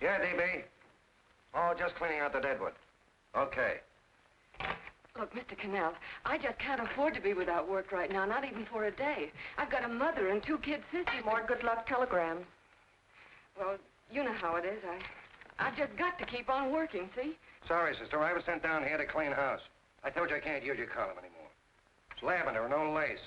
Yeah, DB. Oh, just cleaning out the deadwood. Okay. Look, Mr. Cannell, I just can't afford to be without work right now, not even for a day. I've got a mother and 2 kid sisters. More good luck telegrams. Well, you know how it is. I've just got to keep on working, see? Sorry, sister. I was sent down here to clean house. I told you I can't use your column anymore. It's lavender and no lace.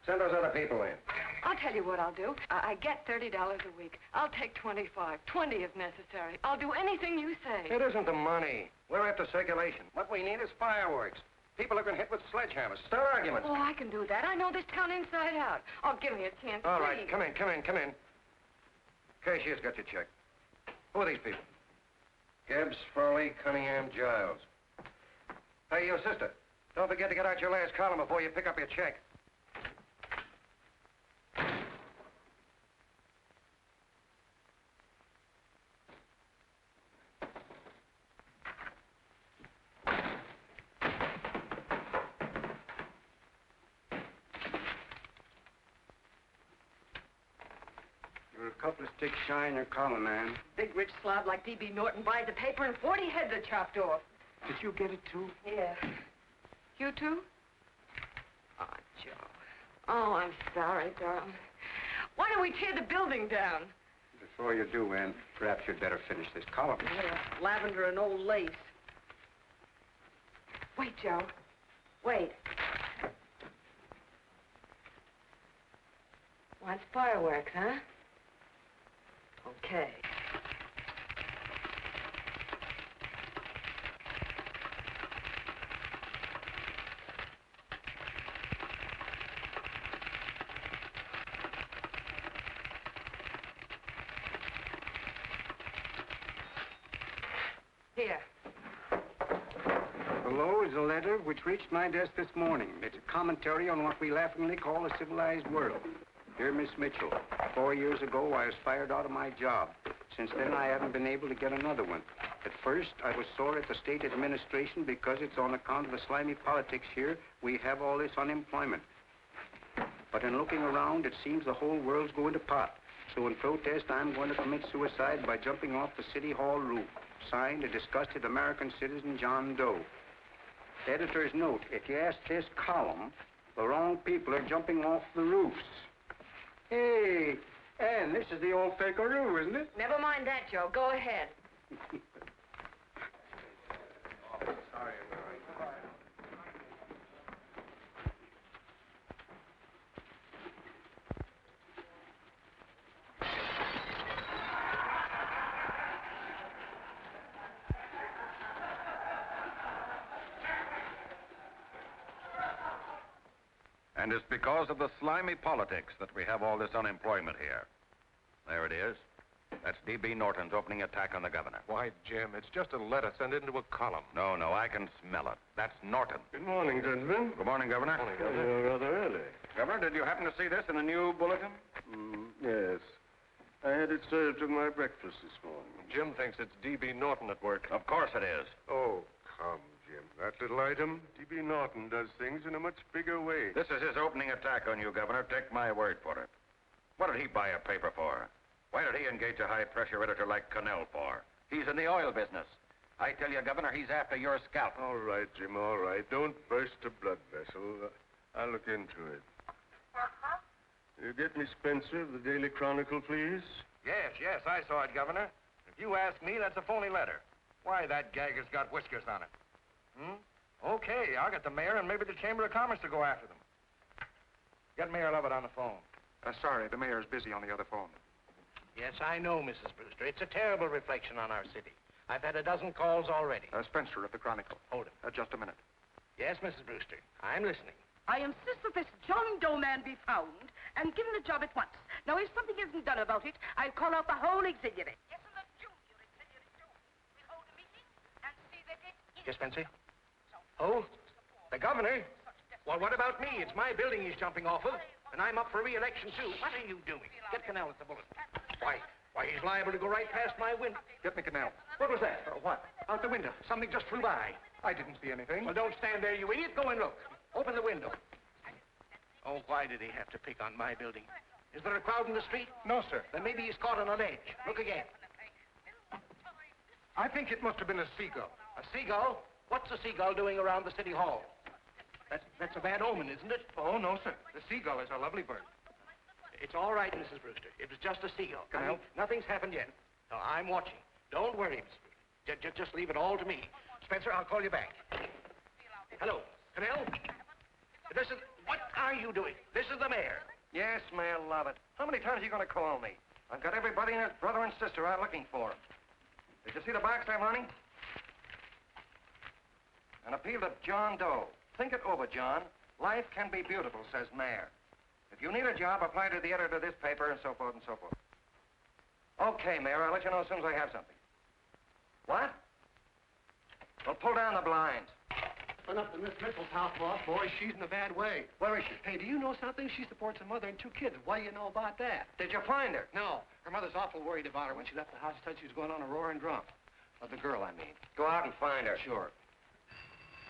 Send those other people in. I'll tell you what I'll do. I get $30 a week. I'll take 25, 20 if necessary. I'll do anything you say. It isn't the money. We're after circulation. What we need is fireworks. People have been hit with sledgehammers. Start arguments. Oh, I can do that. I know this town inside out. Oh, give me a chance, All please. right, come in. Cashier's got your check. Who are these people? Gibbs, Furley, Cunningham, Giles. Hey, you sister. Don't forget to get out your last column before you pick up your check. You're a couple of sticks shy in your column, man. Big rich slob like D.B. Norton buys the paper and 40 heads are chopped off. Did you get it, too? Yeah. You too? Oh, Joe. Oh, I'm sorry, darling. Why don't we tear the building down? Before you do, Ann, perhaps you'd better finish this column. Yeah, lavender and old lace. Wait, Joe. Wait. Wants fireworks, huh? Okay. Here. Below is a letter which reached my desk this morning. It's a commentary on what we laughingly call the civilized world. Dear Miss Mitchell, 4 years ago, I was fired out of my job. Since then, I haven't been able to get another one. At first, I was sore at the state administration because it's on account of the slimy politics here we have all this unemployment. But in looking around, it seems the whole world's going to pot. So in protest, I'm going to commit suicide by jumping off the City Hall roof. Signed, a disgusted American citizen, John Doe. Editor's note, if you ask this column, the wrong people are jumping off the roofs. Hey, Ann, this is the old Fakeroo, isn't it? Never mind that, Joe. Go ahead. Sorry. And it's because of the slimy politics that we have all this unemployment here. There it is. That's D.B. Norton's opening attack on the governor. Why, Jim, it's just a letter sent into a column. No, I can smell it. That's Norton. Good morning, gentlemen. Good morning, Governor. Morning, Governor. You're rather early. Governor, did you happen to see this in a new bulletin? Yes. I had it served with my breakfast this morning. Jim thinks it's D.B. Norton at work. Of course it is. Oh, come, Jim. That little item, D.B. Norton does things in a much bigger way. This is his opening attack on you, Governor. Take my word for it. What did he buy a paper for? Why did he engage a high-pressure editor like Cannell for? He's in the oil business. I tell you, Governor, he's after your scalp. All right, Jim, all right. Don't burst a blood vessel. I'll look into it. You get me Spencer of the Daily Chronicle, please? Yes, I saw it, Governor. If you ask me, that's a phony letter. Why, that gagger's got whiskers on it. Okay, I'll get the mayor and maybe the Chamber of Commerce to go after them. Get Mayor Lovett on the phone. Sorry, the mayor's busy on the other phone. Yes, I know, Mrs. Brewster. It's a terrible reflection on our city. I've had a dozen calls already. Spencer of the Chronicle. Hold it. Just a minute. Yes, Mrs. Brewster. I'm listening. I insist that this John Doe man be found and given a job at once. Now, if something isn't done about it, I'll call out the whole auxiliary. Yes, and the junior auxiliary, too. We'll hold a meeting and see that it is. Yes, Spencer? Oh, the governor? Well, what about me? It's my building he's jumping off of, and I'm up for re-election, too. What are you doing? Get Cannell at the bulletin. Why, he's liable to go right past my window. Get me Cannell. What was that? What? Out the window. Something just flew by. I didn't see anything. Well, don't stand there, you idiot. Go and look. Open the window. Oh, why did he have to pick on my building? Is there a crowd in the street? No, sir. Then maybe he's caught on a ledge. Look again. I think it must have been a seagull. A seagull? What's a seagull doing around the city hall? That's a bad omen, isn't it? Oh, no, sir. The seagull is a lovely bird. It's all right, Mrs. Brewster. It was just a seagull. Canal? Nothing's happened yet. No, I'm watching. Don't worry, Mrs. Brewster. Just leave it all to me. Spencer, I'll call you back. Hello, Canal? What are you doing? This is the mayor. Yes, Mayor Lovett. How many times are you going to call me? I've got everybody and his brother and sister out looking for him. Did you see the box I'm running? An appeal to John Doe. Think it over, John. Life can be beautiful, says Mayor. If you need a job, apply to the editor of this paper, and so forth and so forth. Okay, Mayor, I'll let you know as soon as I have something. What? Well, pull down the blinds. Run up to Miss Mitchell's house, boss. Boy, she's in a bad way. Where is she? Hey, do you know something? She supports a mother and 2 kids. What do you know about that? Did you find her? No. Her mother's awful worried about her. When she left the house, she said she was going on a roaring drunk. The girl, I mean. Go out and find her. Sure.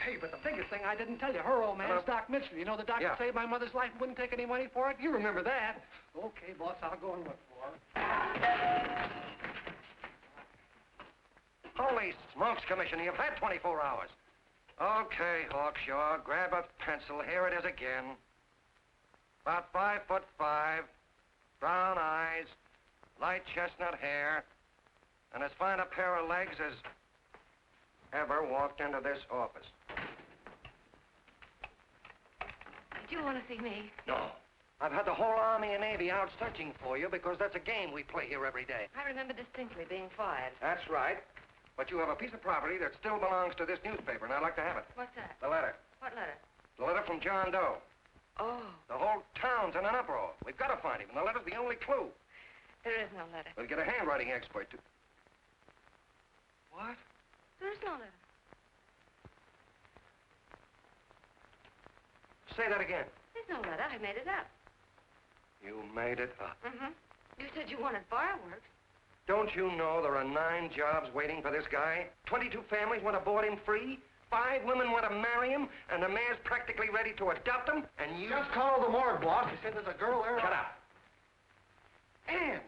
Hey, but the biggest thing I didn't tell you, her old man's Doc Mitchell. You know the doctor saved my mother's life and wouldn't take any money for it? You remember that. Okay, boss, I'll go and look for her. Holy smokes, Commissioner, you've had 24 hours. Okay, Hawkshaw, grab a pencil. Here it is again. About 5'5", brown eyes, light chestnut hair, and as fine a pair of legs as ever walked into this office. Did you want to see me? No. I've had the whole Army and Navy out searching for you because that's a game we play here every day. I remember distinctly being fired. That's right. But you have a piece of property that still belongs to this newspaper, and I'd like to have it. What's that? The letter. What letter? The letter from John Doe. Oh. The whole town's in an uproar. We've got to find him, and the letter's the only clue. There is no letter. We'll get a handwriting expert to... What? There is no letter. Say that again. There's no letter. I made it up. You made it up. Mm-hmm. You said you wanted fireworks. Don't you know there are 9 jobs waiting for this guy? 22 families want to board him free. 5 women want to marry him, and the mayor's practically ready to adopt him, and you... Just call the morgue, boss. He said there's a girl there. Shut up. Ann,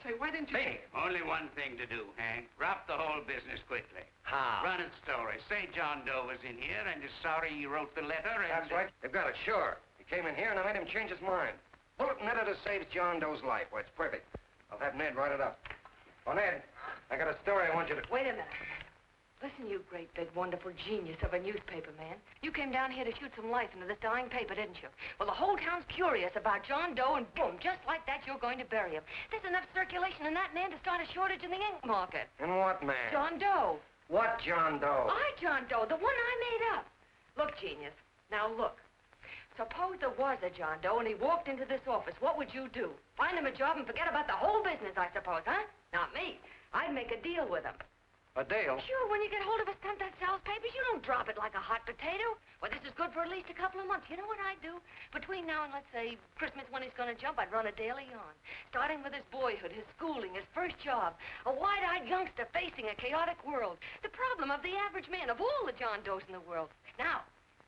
say, why didn't you... Hey. Only one thing to do, Hank. Drop the whole business quickly. How? Run its story. Say John Doe was in here and is sorry he wrote the letter and... That's right. They've got it, sure. He came in here, and I made him change his mind. Bulletin editor saves John Doe's life. Why, it's perfect. I'll have Ned write it up. Oh, Ned, I got a story I want you to... Wait a minute. Listen, you great, big, wonderful genius of a newspaper man. You came down here to shoot some life into this dying paper, didn't you? Well, the whole town's curious about John Doe, and boom, just like that, you're going to bury him. There's enough circulation in that man to start a shortage in the ink market. And what man? John Doe. What John Doe? John Doe, the one I made up. Look, genius, now look. Suppose there was a John Doe and he walked into this office. What would you do? Find him a job and forget about the whole business, I suppose, huh? Not me. I'd make a deal with him. A deal? Sure, when you get hold of a stunt that sells papers, you don't drop it like a hot potato. Well, this is good for at least a couple of months. You know what I'd do? Between now and, let's say, Christmas when he's going to jump, I'd run a daily on. Starting with his boyhood, his schooling, his first job. A wide-eyed youngster facing a chaotic world. The problem of the average man, of all the John Does in the world. Now,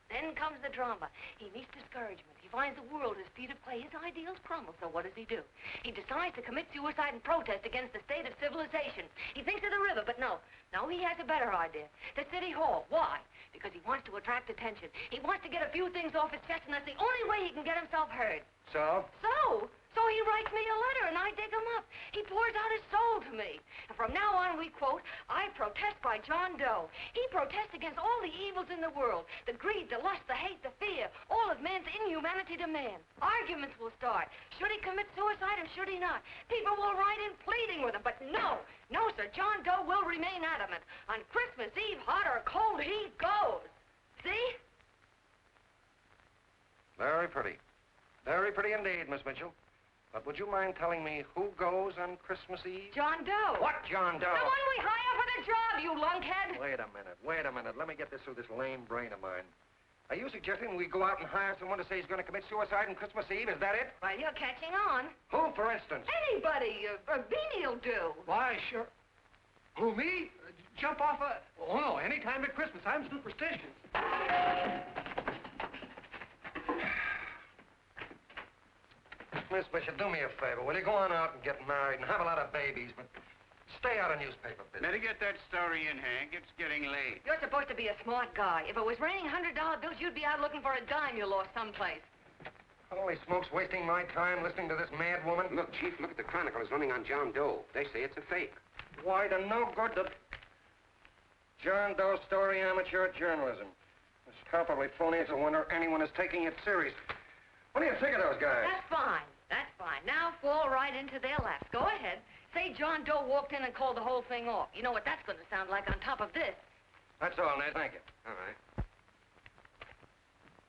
then comes the drama. He meets discouragement. He finds the world his feet of clay. His ideals crumble. So what does he do? He decides to commit suicide and protest against the state of civilization. He thinks of the river, but no. No, he has a better idea. The city hall. Why? Because he wants to attract attention. He wants to get a few things off his chest, and that's the only way he can get himself heard. So? So he writes me a letter, and I dig him up. He pours out his soul to me. And from now on, we quote, I protest by John Doe. He protests against all the evils in the world. The greed, the lust, the hate, the fear. All of man's inhumanity to man. Arguments will start. Should he commit suicide or should he not? People will write in pleading with him. But no, sir, John Doe will remain adamant. On Christmas Eve, hot or cold, he goes. See? Very pretty. Very pretty indeed, Miss Mitchell. But would you mind telling me who goes on Christmas Eve? John Doe. What John Doe? The one we hire for the job, you lunkhead. Wait a minute. Let me get this through this lame brain of mine. Are you suggesting we go out and hire someone to say he's going to commit suicide on Christmas Eve? Is that it? Well, you're catching on. Who, for instance? Anybody. Beanie'll do. Why, sure. Who, me? Jump off a... Oh, no, any time at Christmas. I'm superstitious. Miss Bishop, do me a favor. Will you go on out and get married and have a lot of babies, but Stay out of newspaper business. Better get that story in, Hank. It's getting late. You're supposed to be a smart guy. If it was raining $100 bills, you'd be out looking for a dime you lost someplace. Holy smokes, wasting my time listening to this mad woman. Look, Chief, look at the Chronicle. It's running on John Doe. They say it's a fake. Why, the no good to... John Doe story, amateur journalism. It's palpably phony. It's a wonder anyone is taking it serious. What do you think of those guys? That's fine. That's fine. Now fall right into their laps. Go ahead. Say John Doe walked in and called the whole thing off. You know what that's going to sound like on top of this. That's all, Ned. Thank you. All right.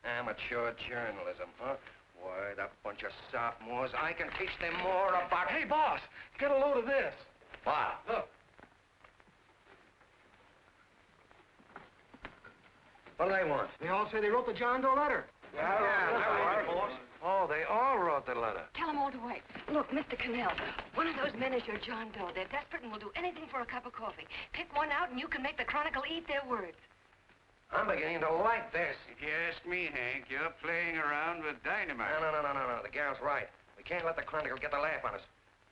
Amateur journalism, huh? Why, that bunch of sophomores, I can teach them more about... Hey, boss, get a load of this. What? Look. What do they want? They all say they wrote the John Doe letter. boss. Oh, they all wrote the letter. Tell them all to wait. Look, Mr. Cannell, one of those men is your John Doe. They're desperate and will do anything for a cup of coffee. Pick one out and you can make the Chronicle eat their words. I'm beginning to like this. If you ask me, Hank, you're playing around with dynamite. No. The gal's right. We can't let the Chronicle get the laugh on us.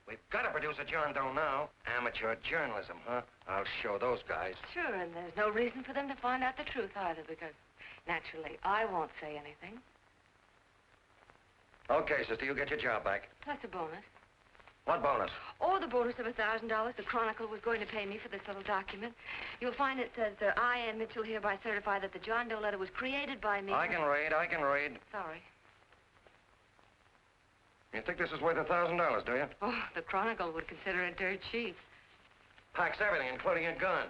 We've got to produce a John Doe now. Amateur journalism, huh? I'll show those guys. Sure, and there's no reason for them to find out the truth either, because naturally I won't say anything. Okay, sister, you get your job back. Plus a bonus. What bonus? Or the bonus of $1,000 the Chronicle was going to pay me for this little document. You'll find it says, I, Ann Mitchell, hereby certify that the John Doe letter was created by me. I can read. Sorry. You think this is worth $1,000, do you? Oh, the Chronicle would consider it dirt cheap. Packs everything, including a gun.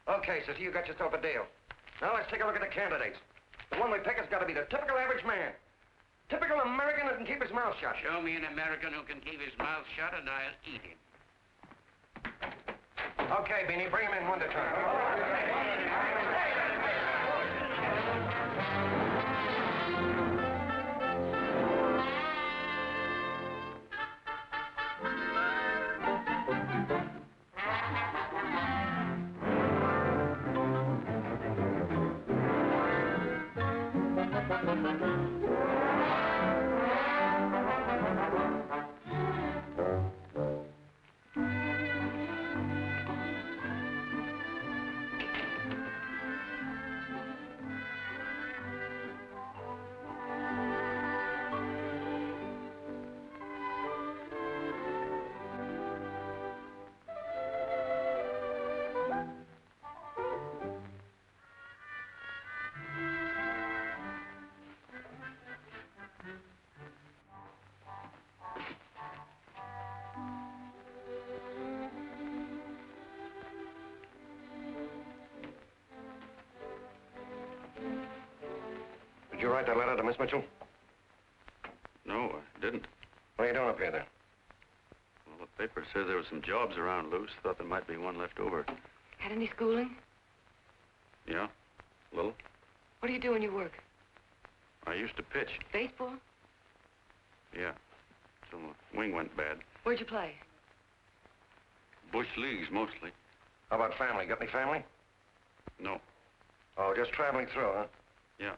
Okay, sister, you got yourself a deal. Now let's take a look at the candidates. The one we pick has got to be the typical average man. Typical American that can keep his mouth shut. Show me an American who can keep his mouth shut and I'll eat him. Okay, Beanie, bring him in one at a time. Did you write that letter to Miss Mitchell? No, I didn't. What are you doing up here, then? Well, the paper said there were some jobs around loose. Thought there might be one left over. Had any schooling? Yeah, a little. What do you do when you work? I used to pitch. Baseball? Yeah, till the wing went bad. Where'd you play? Bush leagues, mostly. How about family? Got any family? No. Oh, just traveling through, huh? Yeah.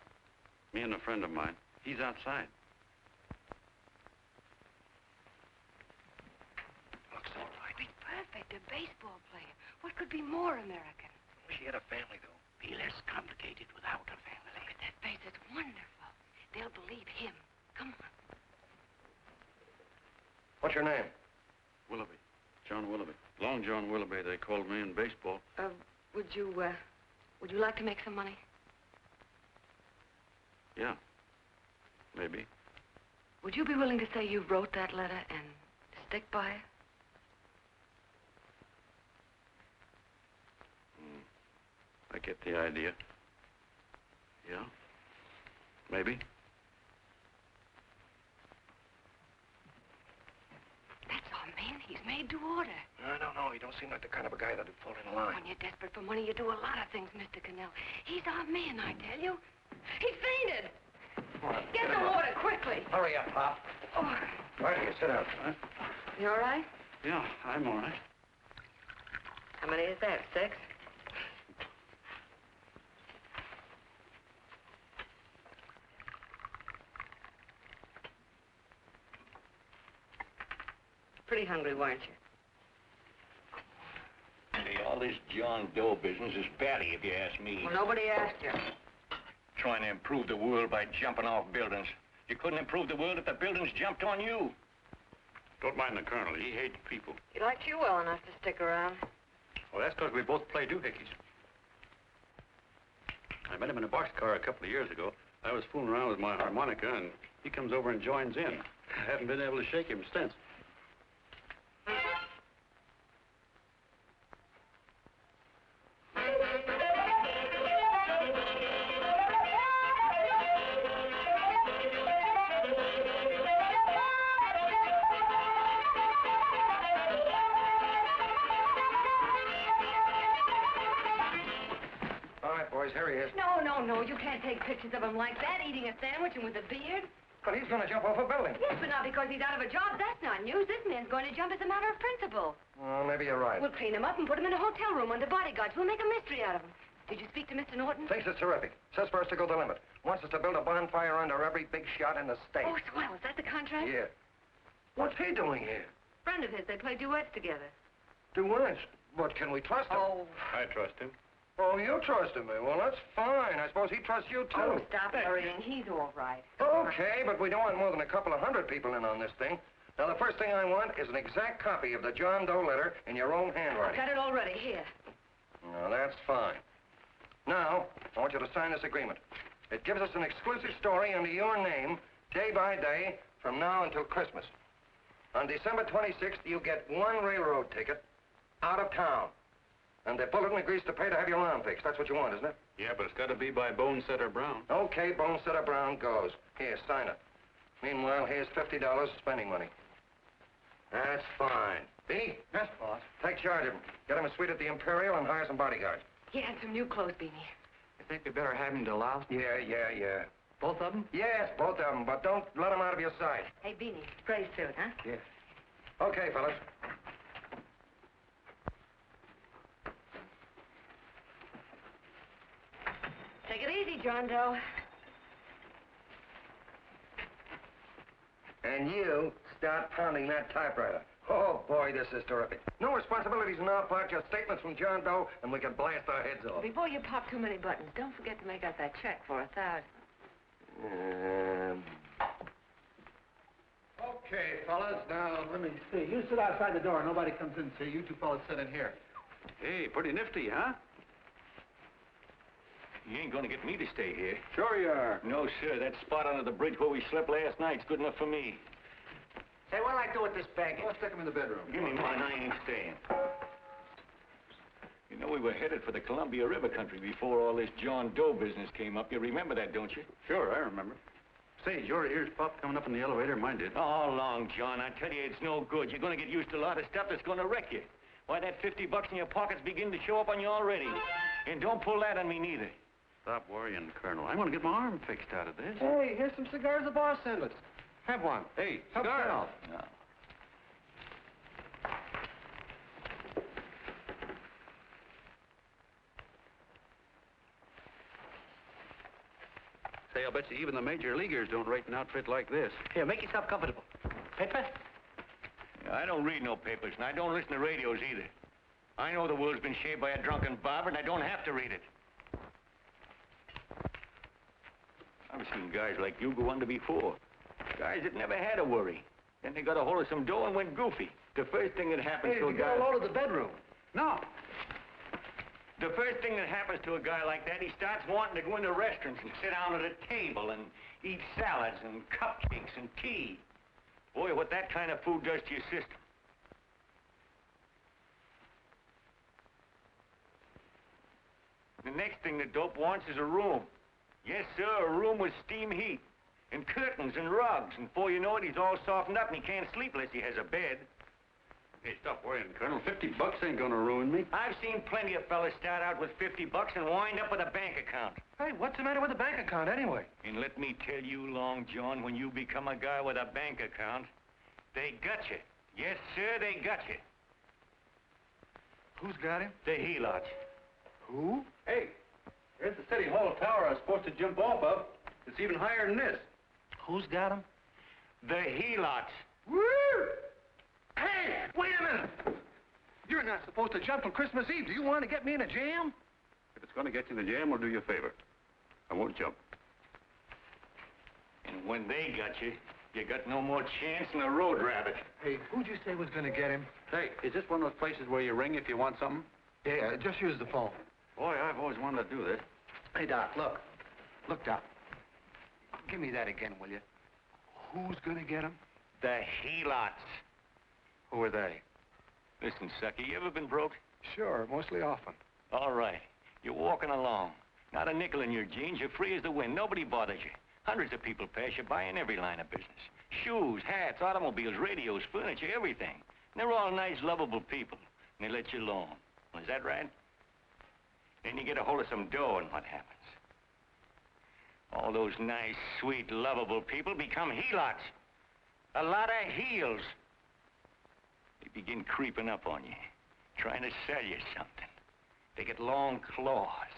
Me and a friend of mine. He's outside. Looks all right. He's perfect, a baseball player. What could be more American? She had a family, though. Be less complicated without a family. Look at that face, it's wonderful. They'll believe him. Come on. What's your name? Willoughby. John Willoughby. Long John Willoughby, they called me in baseball. Would you like to make some money? Yeah. Maybe. Would you be willing to say you wrote that letter and stick by it? I get the idea. Yeah. Maybe. That's our man. He's made to order. I don't know. He don't seem like the kind of a guy that'd fall in line. When you're desperate for money, you do a lot of things, Mr. Cannell. He's our man, I tell you. He fainted. Come on, Get the water, quickly. Hurry up, Pop. Oh, Right here, sit down. Huh? you all right? Yeah, I'm all right. How many is that, 6? Pretty hungry, weren't you? this John Doe business is batty, if you ask me. Well, nobody asked you. Trying to improve the world by jumping off buildings. You couldn't improve the world if the buildings jumped on you. Don't mind the colonel. He hates people. He liked you well enough to stick around. Well, that's because we both play doohickeys. I met him in a boxcar a couple of years ago. I was fooling around with my harmonica, and he comes over and joins in. I haven't been able to shake him since. Here he is. No, you can't take pictures of him like that, eating a sandwich and with a beard. But he's going to jump off a building. Yes, but not because he's out of a job. That's not news. This man's going to jump as a matter of principle. Well, maybe you're right. We'll clean him up and put him in a hotel room under bodyguards. We'll make a mystery out of him. Did you speak to Mr. Norton? Thinks it's terrific. Says for us to go the limit. Wants us to build a bonfire under every big shot in the state. Oh, swell. Is that the contract? Yeah. What's he doing here? Friend of his. They play duets together. Duets? But can we trust him? Oh. I trust him. Oh, you trusted me. Well, that's fine. I suppose he trusts you, too. Oh, stop worrying. He's all right. Okay, but we don't want more than a couple of hundred people in on this thing. Now, the first thing I want is an exact copy of the John Doe letter in your own handwriting. Got it already. Here. Now, that's fine. Now, I want you to sign this agreement. It gives us an exclusive story under your name, day by day, from now until Christmas. On December 26th, you get one railroad ticket out of town. And the bulletin agrees to pay to have your lawn fixed. That's what you want, isn't it? Yeah, but it's got to be by Bonesetter Brown. Okay, Bonesetter Brown goes. Here, sign it. Meanwhile, here's $50 spending money. That's fine. Beanie? Yes, boss. Take charge of him. Get him a suite at the Imperial and hire some bodyguards. Yeah, and some new clothes, Beanie. You think we better have him to Laos? Yeah. Both of them? Yes, both of them, but don't let them out of your sight. Hey, Beanie, gray suit, huh? Yes. Okay, fellas. Take it easy, John Doe. And you start pounding that typewriter. Oh, boy, this is terrific. No responsibilities on our part, just statements from John Doe, and we can blast our heads off. Before you pop too many buttons, don't forget to make out that check for $1,000. Okay, fellas. Now, let me see. You sit outside the door. Nobody comes in, see? You two fellas sit in here. Hey, pretty nifty, huh? You ain't gonna get me to stay here. Sure you are. No, sir. That spot under the bridge where we slept last night's good enough for me. Say, what'll I do with this baggage? Let's stick him in the bedroom. Give me mine. I ain't staying. You know, we were headed for the Columbia River country before all this John Doe business came up. You remember that, don't you? Sure, I remember. Say, your ears popped coming up in the elevator. Mine did. All along, John. I tell you, it's no good. You're gonna get used to a lot of stuff that's gonna wreck you. Why, that $50 in your pocket's beginning to show up on you already. And don't pull that on me, neither. Stop worrying, Colonel. I want to get my arm fixed out of this. Hey, here's some cigars the boss sent us. Have one. Hey, Help cigars. yourself. No. Say, I'll bet you even the major leaguers don't rate an outfit like this. Here, make yourself comfortable. Paper? I don't read no papers, and I don't listen to radios either. I know the world's been shaped by a drunken barber, and I don't have to read it. I've seen guys like you go under before. Guys that never had a worry. Then they got a hold of some dough and went goofy. The first thing that happens Hey, to a you guy... got a load of the bedroom. No. The first thing that happens to a guy like that, he starts wanting to go into restaurants and sit down at a table and eat salads and cupcakes and tea. Boy, what that kind of food does to your system. The next thing the dope wants is a room. Yes, sir, a room with steam heat, and curtains and rugs, and before you know it, he's all softened up and he can't sleep unless he has a bed. Hey, stop worrying, Colonel. $50 ain't gonna ruin me. I've seen plenty of fellas start out with $50 and wind up with a bank account. Hey, what's the matter with the bank account, anyway? And let me tell you, Long John, when you become a guy with a bank account, they got you. Yes, sir, they got you. Who's got him? The helots. Who? Hey, here's the City Hall tower I was supposed to jump off of. It's even higher than this. Who's got him? The helots. Woo! Hey, wait a minute! You're not supposed to jump on Christmas Eve. Do you want to get me in a jam? If it's going to get you in the jam, we'll do you a favor. I won't jump. And when they got you, you got no more chance than a road rabbit. Hey, who'd you say was going to get him? Hey, is this one of those places where you ring if you want something? Yeah, just use the phone. Boy, I've always wanted to do this. Hey, Doc, look. Look, Doc. Give me that again, will you? Who's gonna get him? The helots. Who are they? Listen, sucker, you ever been broke? Sure, mostly often. All right. You're walking along. Not a nickel in your jeans. You're free as the wind. Nobody bothers you. Hundreds of people pass you by in every line of business. Shoes, hats, automobiles, radios, furniture, everything. And they're all nice, lovable people. And they let you alone. Well, is that right? Then you get a hold of some dough, and what happens? All those nice, sweet, lovable people become helots. A lot of heels. They begin creeping up on you, trying to sell you something. They get long claws,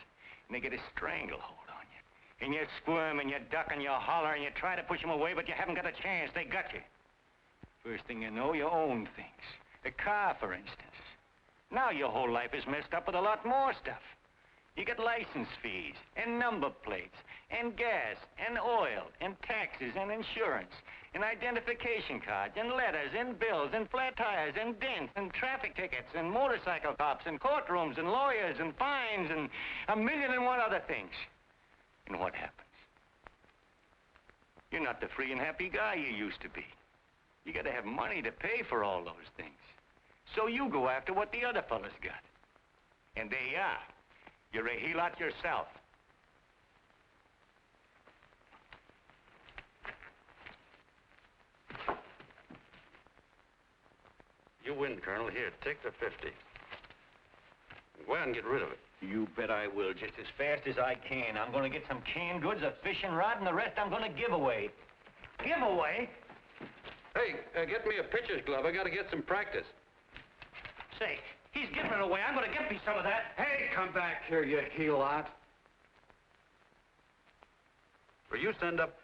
and they get a stranglehold on you. And you squirm, and you duck, and you holler, and you try to push them away, but you haven't got a chance. They got you. First thing you know, you own things. A car, for instance. Now your whole life is messed up with a lot more stuff. You get license fees, and number plates, and gas, and oil, and taxes, and insurance, and identification cards, and letters, and bills, and flat tires, and dents, and traffic tickets, and motorcycle cops, and courtrooms, and lawyers, and fines, and a million and one other things. And what happens? You're not the free and happy guy you used to be. You gotta have money to pay for all those things. So you go after what the other fellas got. And there you are. You're a helot yourself. You win, Colonel. Here, take the 50. Go ahead and get rid of it. You bet I will, just as fast as I can. I'm gonna get some canned goods, a fishing rod, and the rest I'm gonna give away. Give away? Hey, get me a pitcher's glove. I got to get some practice. Say, he's giving it away. I'm gonna get me some of that. Hey, come back here, you helot. Will you send up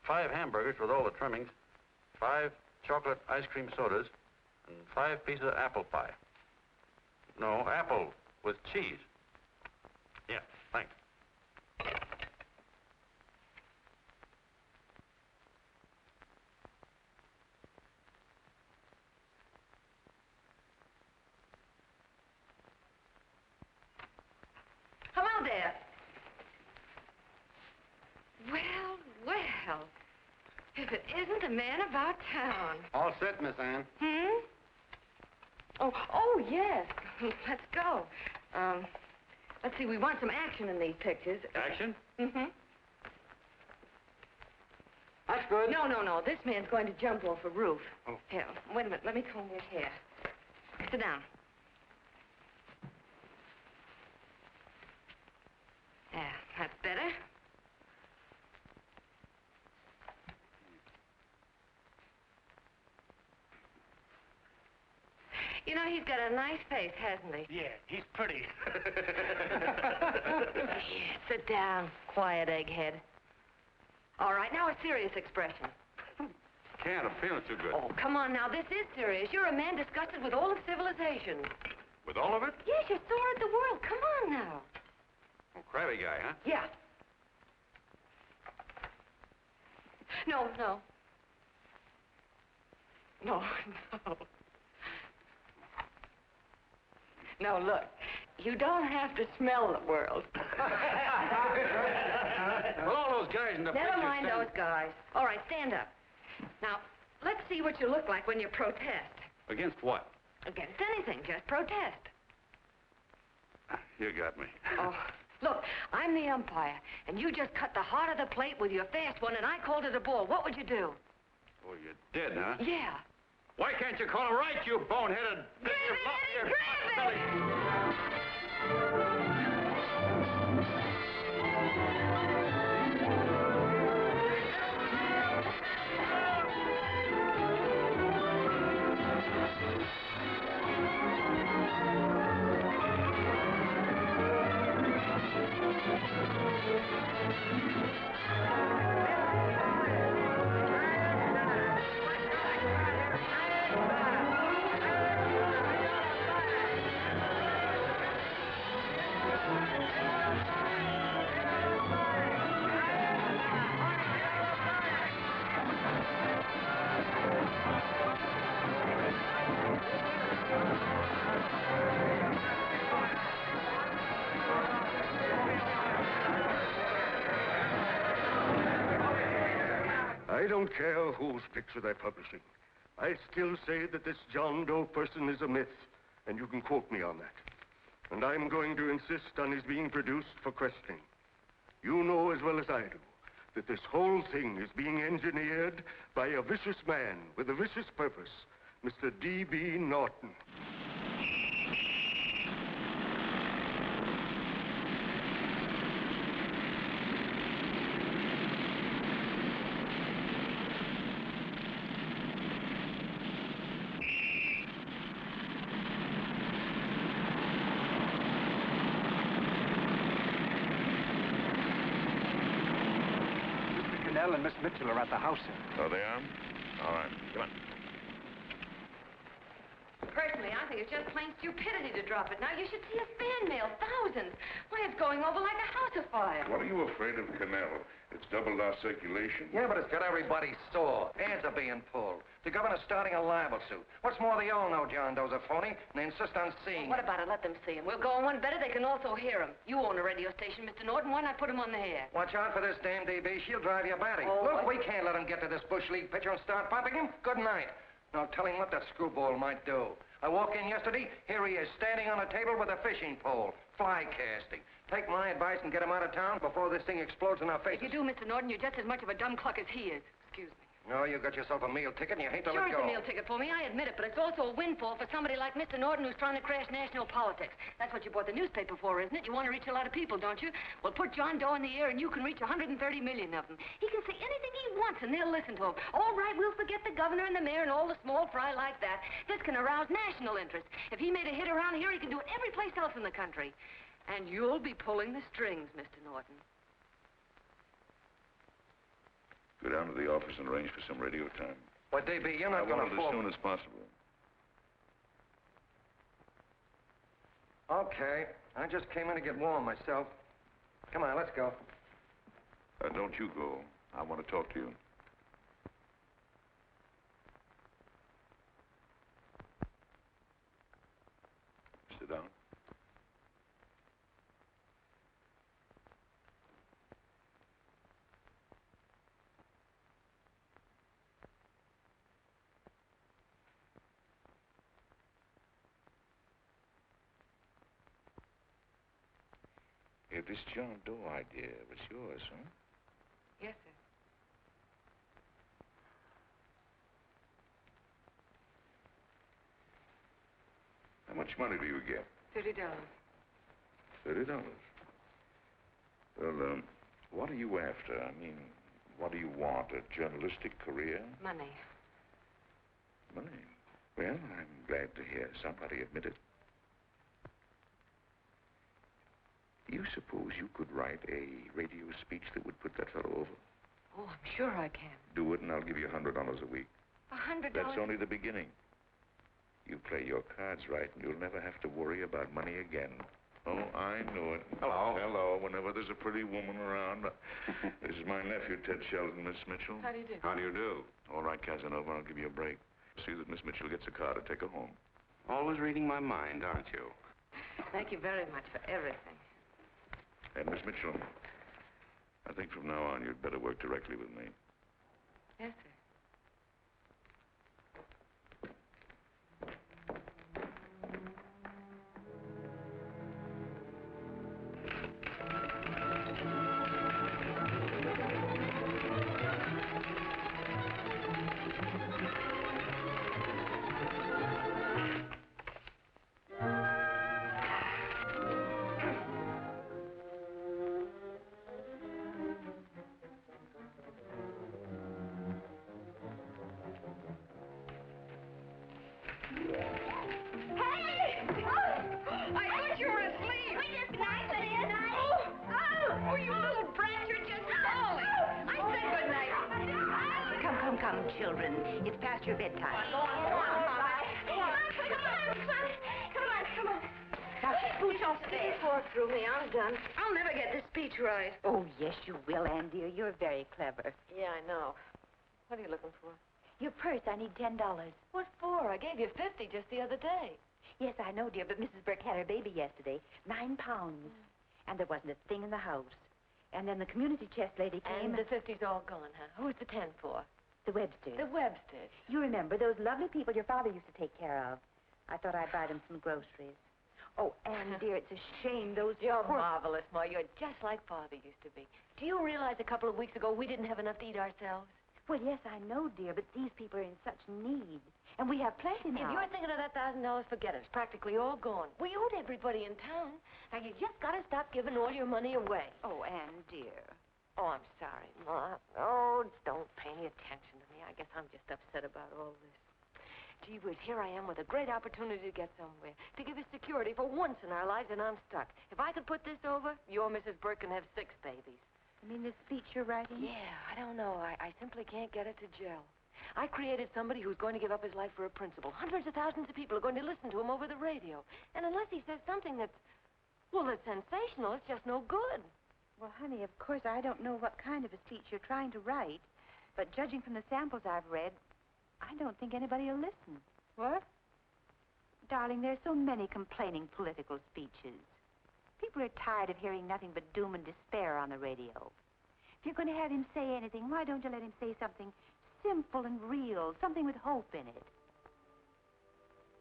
5 hamburgers with all the trimmings, 5 chocolate ice cream sodas, and 5 pieces of apple pie? No, apple with cheese. Yeah, thanks. Hello there. Well, well. If it isn't the man about town. All set, Miss Ann. Hmm? Oh, yes. Let's go. Let's see, we want some action in these pictures. Action? Mm-hmm. That's good. No. This man's going to jump off a roof. Oh. Here, wait a minute. Let me comb your hair. Sit down. Yeah, that's better. You know, he's got a nice face, hasn't he? Yeah, he's pretty. Sit down, quiet egghead. All right, now a serious expression. Can't. I'm feeling too good. Oh, come on now, this is serious. You're a man disgusted with all of civilization. With all of it? Yes, you're sore at the world. Come on now. Oh, crabby guy, huh? Yeah. No. No, look. You don't have to smell the world. Well, all those guys in the Never picture mind stand- those guys. All right, stand up. Now, let's see what you look like when you protest. Against what? Against anything, just protest. You got me. Oh, look, I'm the umpire, and you just cut the heart of the plate with your fast one, and I called it a ball. What would you do? Oh, you did, huh? Yeah. Why can't you call him right, you boneheaded... I don't care whose picture they're publishing. I still say that this John Doe person is a myth, and you can quote me on that. And I'm going to insist on his being produced for questioning. You know as well as I do that this whole thing is being engineered by a vicious man with a vicious purpose, Mr. D.B. Norton. And Miss Mitchell are at the house, sir. So they are? All right. Come on. Personally, I think it's just plain stupidity to drop it. Now, you should see a fan mail, thousands. Why, it's going over like a house afire. What are you afraid of, Canal? It's doubled our circulation. Yeah, but it's got everybody sore. Ads are being pulled. The governor's starting a libel suit. What's more, they all know John Doe's a phony, and they insist on seeing What him. about it? Let them see him. We'll go on one better. They can also hear him. You own a radio station, Mr. Norton. Why not put him on the air? Watch out for this dame DB. She'll drive you batty. Oh, Look, what? we can't let him get to this Bush League pitcher and start pumping him. Good night. Now, tell him what that screwball might do. I walked in yesterday. Here he is, standing on a table with a fishing pole. Fly casting. Take my advice and get him out of town before this thing explodes in our faces. If you do, Mr. Norton, you're just as much of a dumb cluck as he is. Excuse me. No, you got yourself a meal ticket and you hate to Sure, let it's go. a meal ticket for me, I admit it, but it's also a windfall for somebody like Mr. Norton who's trying to crash national politics. That's what you bought the newspaper for, isn't it? You want to reach a lot of people, don't you? Well, put John Doe in the air and you can reach 130 million of them. He can say anything he wants and they'll listen to him. All right, we'll forget the governor and the mayor and all the small fry like that. This can arouse national interest. If he made a hit around here, he can do it every place else in the country. And you'll be pulling the strings, Mr. Norton. Go down to the office and arrange for some radio time. But, DB, you're not I going want to it fall... as soon as possible. Okay. I just came in to get warm myself. Come on, let's go. Don't you go. I want to talk to you. Sit down. Hey, this John Doe idea was yours, huh? Yes, sir. How much money do you get? $30. $30. Well, what are you after? I mean, what do you want? A journalistic career? Money. Money? Well, I'm glad to hear somebody admit it. You suppose you could write a radio speech that would put that fellow over? Oh, I'm sure I can. Do it, and I'll give you $100 a week. $100? That's only the beginning. You play your cards right, and you'll never have to worry about money again. Oh, I knew it. Hello. Hello. Whenever there's a pretty woman around. This is my nephew, Ted Sheldon, Miss Mitchell. How do you do? How do you do? All right, Casanova, I'll give you a break. See that Miss Mitchell gets a car to take her home. Always reading my mind, aren't you? Thank you very much for everything. And Miss Mitchell, I think from now on you'd better work directly with me. Yes, sir. Come, children. It's past your bedtime. Come on. Now, scooch off there. Before through me, I'm done. I'll never get this speech right. Oh, yes, you will, Ann, dear. You're very clever. Yeah, I know. What are you looking for? Your purse, I need $10. What for? I gave you 50 just the other day. Yes, I know, dear, but Mrs. Burke had her baby yesterday. 9 pounds. And there wasn't a thing in the house. And then the community chest lady came. And the 50's all gone, huh? Who's the 10 for? The Websters. The Websters. You remember those lovely people your father used to take care of. I thought I'd buy them some groceries. Oh, Anne, dear, it's a shame those... You're marvelous, Ma. You're just like Father used to be. Do you realize a couple of weeks ago we didn't have enough to eat ourselves? Well, yes, I know, dear, but these people are in such need. And we have plenty now. If you're thinking of that $1,000, forget it. It's practically all gone. We owed everybody in town. Now, you just got to stop giving all your money away. Oh, Anne, dear. Oh, I'm sorry, Ma. Oh, don't pay any attention to me. I guess I'm just upset about all this. Gee whiz, here I am with a great opportunity to get somewhere, to give us security for once in our lives, and I'm stuck. If I could put this over, your Mrs. Burke can have 6 babies. You mean this speech you're writing? Yeah, I don't know. I simply can't get it to gel. I created somebody who's going to give up his life for a principle. Hundreds of thousands of people are going to listen to him over the radio. And unless he says something that's sensational, it's just no good. Well, honey, of course, I don't know what kind of a speech you're trying to write, but judging from the samples I've read, I don't think anybody will listen. What? Darling, there's so many complaining political speeches. People are tired of hearing nothing but doom and despair on the radio. If you're going to have him say anything, why don't you let him say something simple and real, something with hope in it?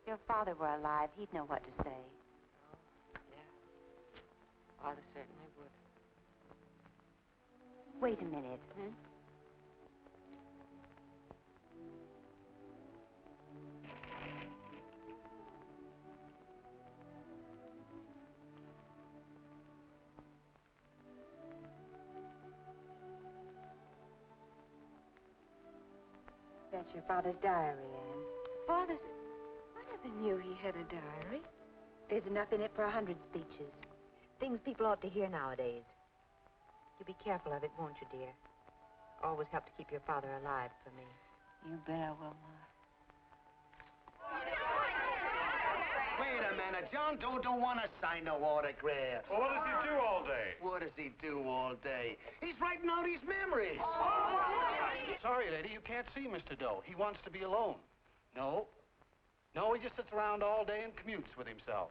If your father were alive, he'd know what to say. Oh, yeah. Father certainly would. Wait a minute. That's your father's diary, Anne. Father's... I never knew he had a diary. There's enough in it for 100 speeches. Things people ought to hear nowadays. You be careful of it, won't you, dear? Always help to keep your father alive for me. You bet I will, Ma. Wait a minute. John Doe don't want to sign no autographs. Well, what does he do all day? What does he do all day? He's writing out his memories. Sorry, lady, you can't see Mr. Doe. He wants to be alone. No. No, he just sits around all day and commutes with himself.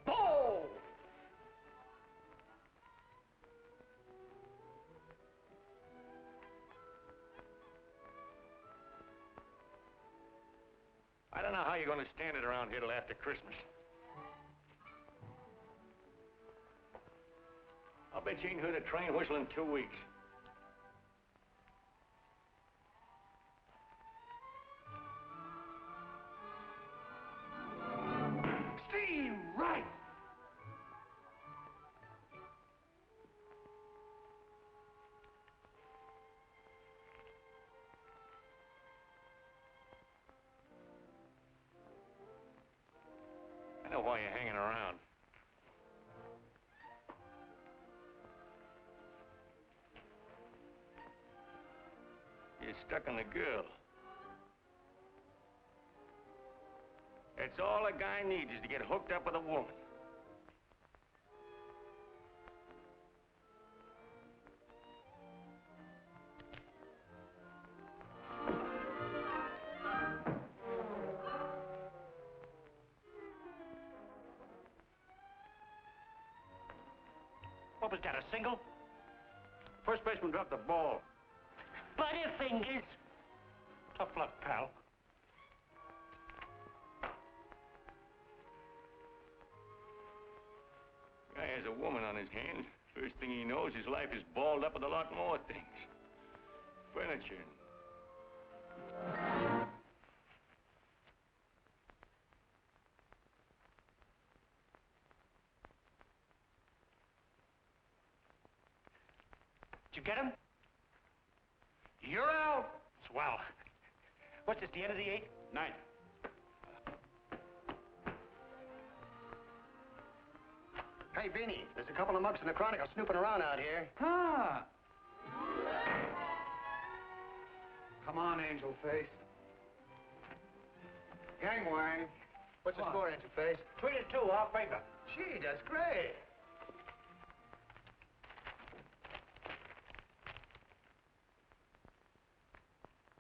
Oh! I don't know how you're going to stand it around here till after Christmas. I'll bet you ain't heard a train whistle in 2 weeks. Steve, right! I know why you're hanging around. You're stuck on the girl. That's all a guy needs is to get hooked up with a woman. What was that, a single? First baseman dropped the ball. Butterfingers. Tough luck, pal. Guy has a woman on his hands. First thing he knows, his life is balled up with a lot more things. Furniture. Did you get him? You're out. Swell. What's this, the end of the 8th? 9th. Hey, Beanie, there's a couple of mugs in the Chronicle snooping around out here. Ah. Come on, Angel Face. Gangway. What's the score, Angel Face? 3-2, our favor. Gee, that's great.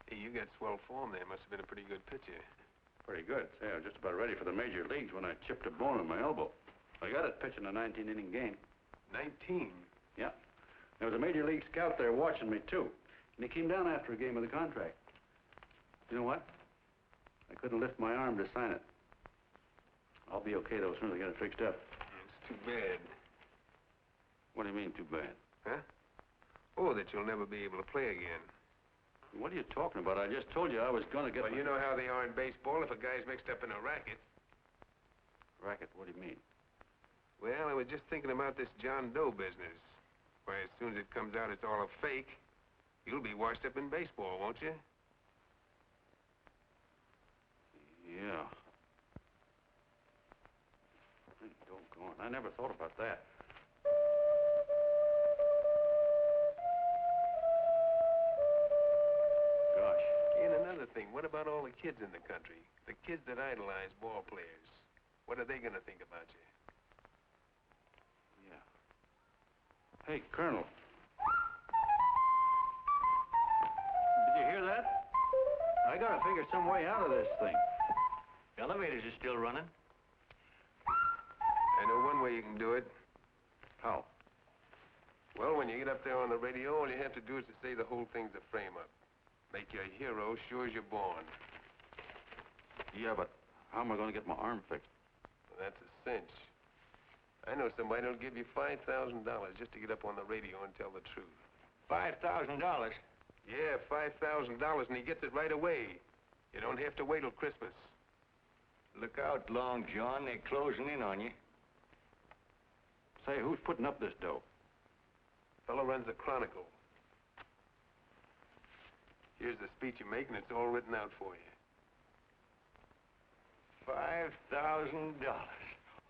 Hey, you got swell form there. Must have been a pretty good pitcher. Pretty good. Say, I was just about ready for the major leagues when I chipped a bone in my elbow. I got it pitching a 19-inning game. 19? Yeah. There was a major league scout there watching me, too. And he came down after a game of the contract. You know what? I couldn't lift my arm to sign it. I'll be okay, though, as soon as I get it fixed up. It's too bad. What do you mean, too bad? Huh? Oh, that you'll never be able to play again. What are you talking about? I just told you I was going to get Well, you know how they are in baseball if a guy's mixed up in a racket. Racket? What do you mean? Well, I was just thinking about this John Doe business. Why, as soon as it comes out it's all a fake, you'll be washed up in baseball, won't you? Yeah. Hey, doggone. I never thought about that. Gosh. And another thing, what about all the kids in the country? The kids that idolize ball players. What are they going to think about you? Yeah. Hey, Colonel. Did you hear that? I gotta figure some way out of this thing. Elevators are still running. I know one way you can do it. How? Well, when you get up there on the radio, all you have to do is to say the whole thing's a frame-up. Make you a hero sure as you're born. Yeah, but how am I gonna get my arm fixed? Well, that's a cinch. I know somebody who'll give you $5,000 just to get up on the radio and tell the truth. $5,000. Yeah, $5,000, and he gets it right away. You don't have to wait till Christmas. Look out, Long John. They're closing in on you. Say, who's putting up this dough? Fellow runs the Chronicle. Here's the speech you make, and it's all written out for you. $5,000.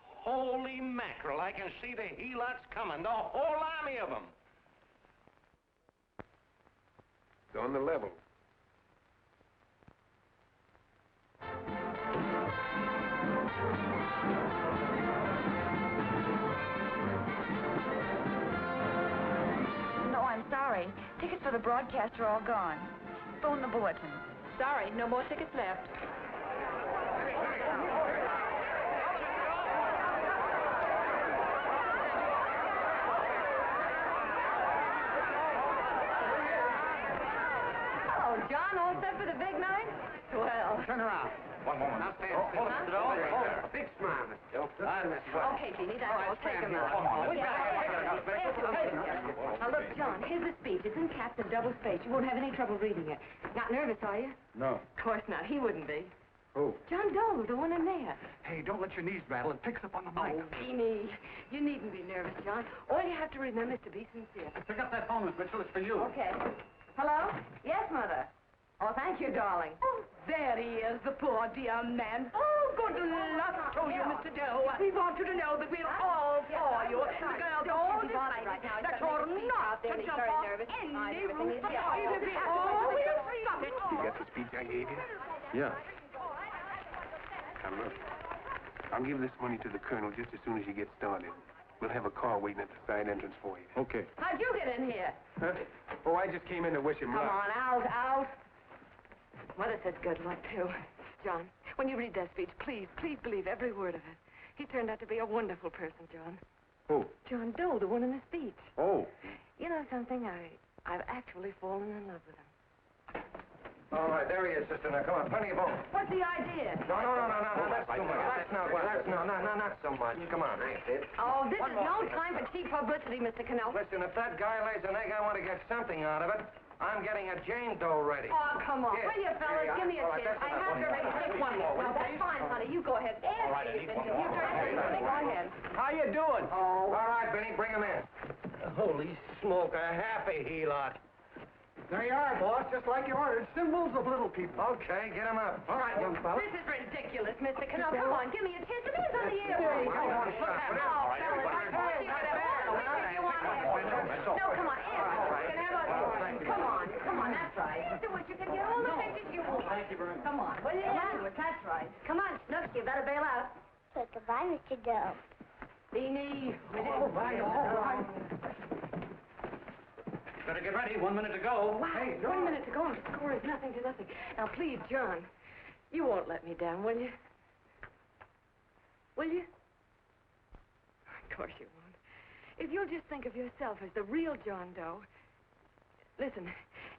Holy mackerel, I can see the helots coming, the whole army of them. It's on the level. No, I'm sorry. Tickets for the broadcast are all gone. Phone the bulletin. Sorry, no more tickets left. Hello, John. All set for the big night? Well. Turn around. One moment. Now stand. Hold it, Mr. Doe. A big smile, Mr. Doe. Okay, Jeannie, that's all. Take them out. Now, look, John, here's the speech. It's in caps and double-spaced. You won't have any trouble reading it. Not nervous, are you? No. Of course not. He wouldn't be. Who? John Doe, the one in there. Hey, don't let your knees rattle. It picks up on the mic. Oh, Jeannie, you needn't be nervous, John. All you have to remember is to be sincere. Pick up that phone, Miss Mitchell. It's for you. Okay. Hello? Yes, Mother. Oh, thank you, darling. Oh, there he is, the poor dear man. Oh, good luck to you, Mr. Doe. We want you to know that we're all for you. The girls all decide that you're not to jump off any roof at all. Oh, we'll stop it. You got the speech I gave you? Yeah. Now, look. I'll give this money to the colonel just as soon as you get started. We'll have a car waiting at the side entrance for you. Okay. How'd you get in here? Huh? Oh, I just came in to wish him Come luck. on, out. Mother says good luck, too. John, when you read that speech, please believe every word of it. He turned out to be a wonderful person, John. Who? John Doe, the one in the speech. Oh. You know something? I've actually fallen in love with him. All right, there he is, sister. Now, come on, plenty of room. What's the idea? No, that's too much. Not so much. Come on, read it. Oh, this is no time for cheap publicity, Mr. Cannell. Listen, if that guy lays an egg, I want to get something out of it. I'm getting a Jane Doe ready. Oh, come on. Here. Will you, fellas? Here you Give me a are. All right, kiss. that's I enough. have to make take one more. Well, that's fine, honey. You go ahead. All right, I need one more. Go ahead. How you doing? Oh. All right, Benny, bring him in. Holy smoke, a happy helot. There you are, boss, just like you ordered. Symbols of little people. Okay, get him up. All right, young fella. This is ridiculous, Mr. Cannell. Come on, give me a kiss. It is on the air. Come on, stop it. Oh, fellas, I force you to the bed. No, come on, Come on, that's right. Do what you can get all the pictures you want. Thank you very much. Come on, will you? That's right. Come on, Snooks, you better bail out. So goodbye, Mr. Doe. Beanie. All right. Better get ready. 1 minute to go. Wow, 1 minute to go. The score is nothing to nothing. Now, please, John, You won't let me down, will you? Will you? Of course you won't. If you'll just think of yourself as the real John Doe. Listen,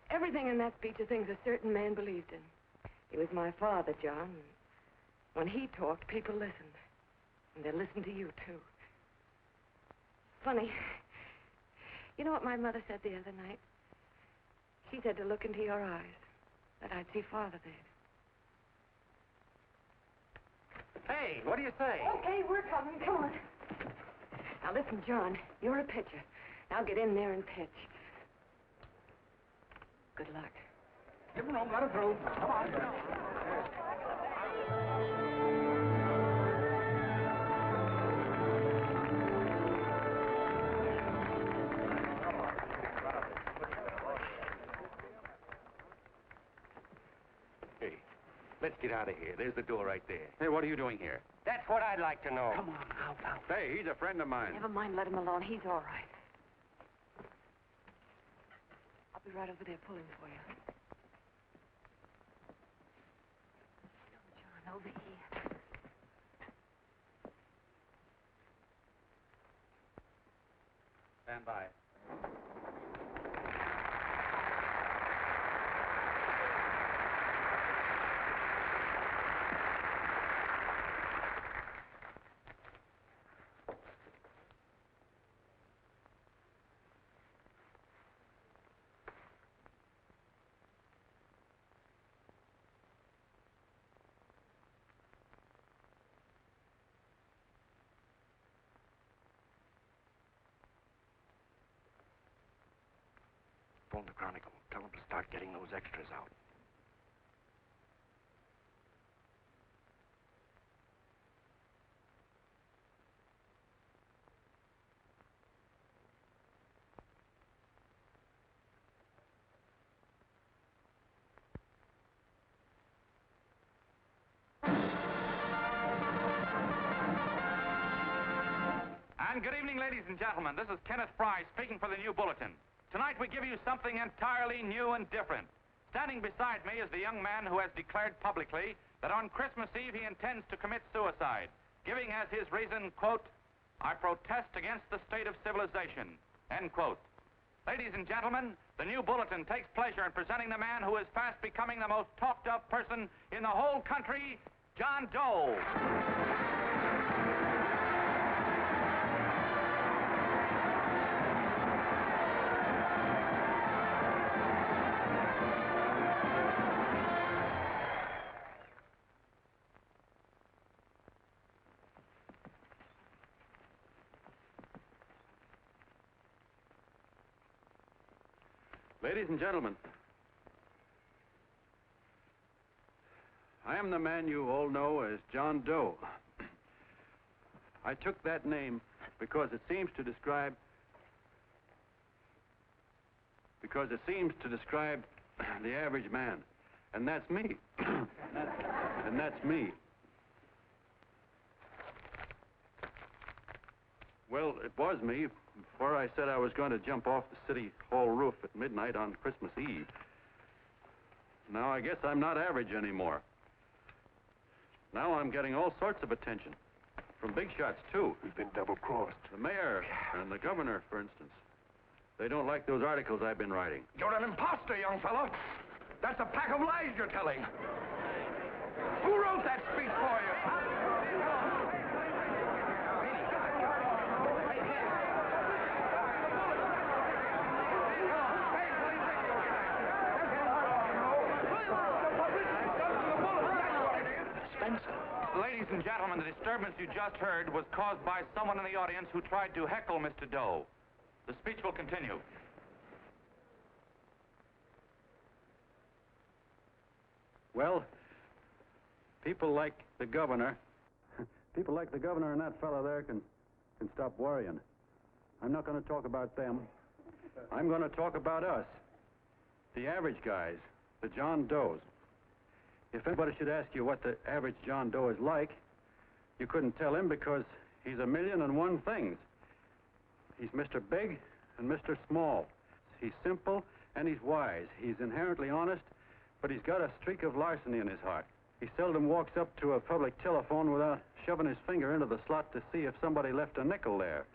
everything in that speech are things a certain man believed in. He was my father, John. When he talked, people listened. And they listened to you, too. Funny. You know what my mother said the other night? She said to look into your eyes, that I'd see Father there. Hey, what do you say? Okay, we're coming. Come on. Now, listen, John, you're a pitcher. Now get in there and pitch. Good luck. Give him room, let him through. Come on. Hey, let's get out of here. There's the door right there. Hey, what are you doing here? That's what I'd like to know. Come on, now. Hey, he's a friend of mine. Never mind, let him alone. He's all right. I'll be right over there pulling for you. John, over here. Stand by. Phone the Chronicle. Tell them to start getting those extras out. And good evening, ladies and gentlemen. This is Kenneth Fry speaking for the New Bulletin. Tonight we give you something entirely new and different. Standing beside me is the young man who has declared publicly that on Christmas Eve he intends to commit suicide, giving as his reason, quote, "I protest against the state of civilization," end quote. Ladies and gentlemen, the New Bulletin takes pleasure in presenting the man who is fast becoming the most talked of person in the whole country, John Doe. Ladies and gentlemen, I am the man you all know as John Doe. I took that name because it seems to describe the average man. And that's me. And that's me. Well, it was me before I said I was going to jump off the city hall roof at midnight on Christmas Eve. Now I guess I'm not average anymore. Now I'm getting all sorts of attention. From big shots, too. We've been double-crossed. The mayor and the governor, for instance. They don't like those articles I've been writing. You're an imposter, young fellow. That's a pack of lies you're telling. Who wrote that speech for you? Ladies and gentlemen, the disturbance you just heard was caused by someone in the audience who tried to heckle Mr. Doe. The speech will continue. Well, people like the governor and that fellow there can stop worrying. I'm not going to talk about them. I'm going to talk about us. The average guys, the John Does. If anybody should ask you what the average John Doe is like, you couldn't tell him because he's a million and one things. He's Mr. Big and Mr. Small. He's simple and he's wise. He's inherently honest, but he's got a streak of larceny in his heart. He seldom walks up to a public telephone without shoving his finger into the slot to see if somebody left a nickel there.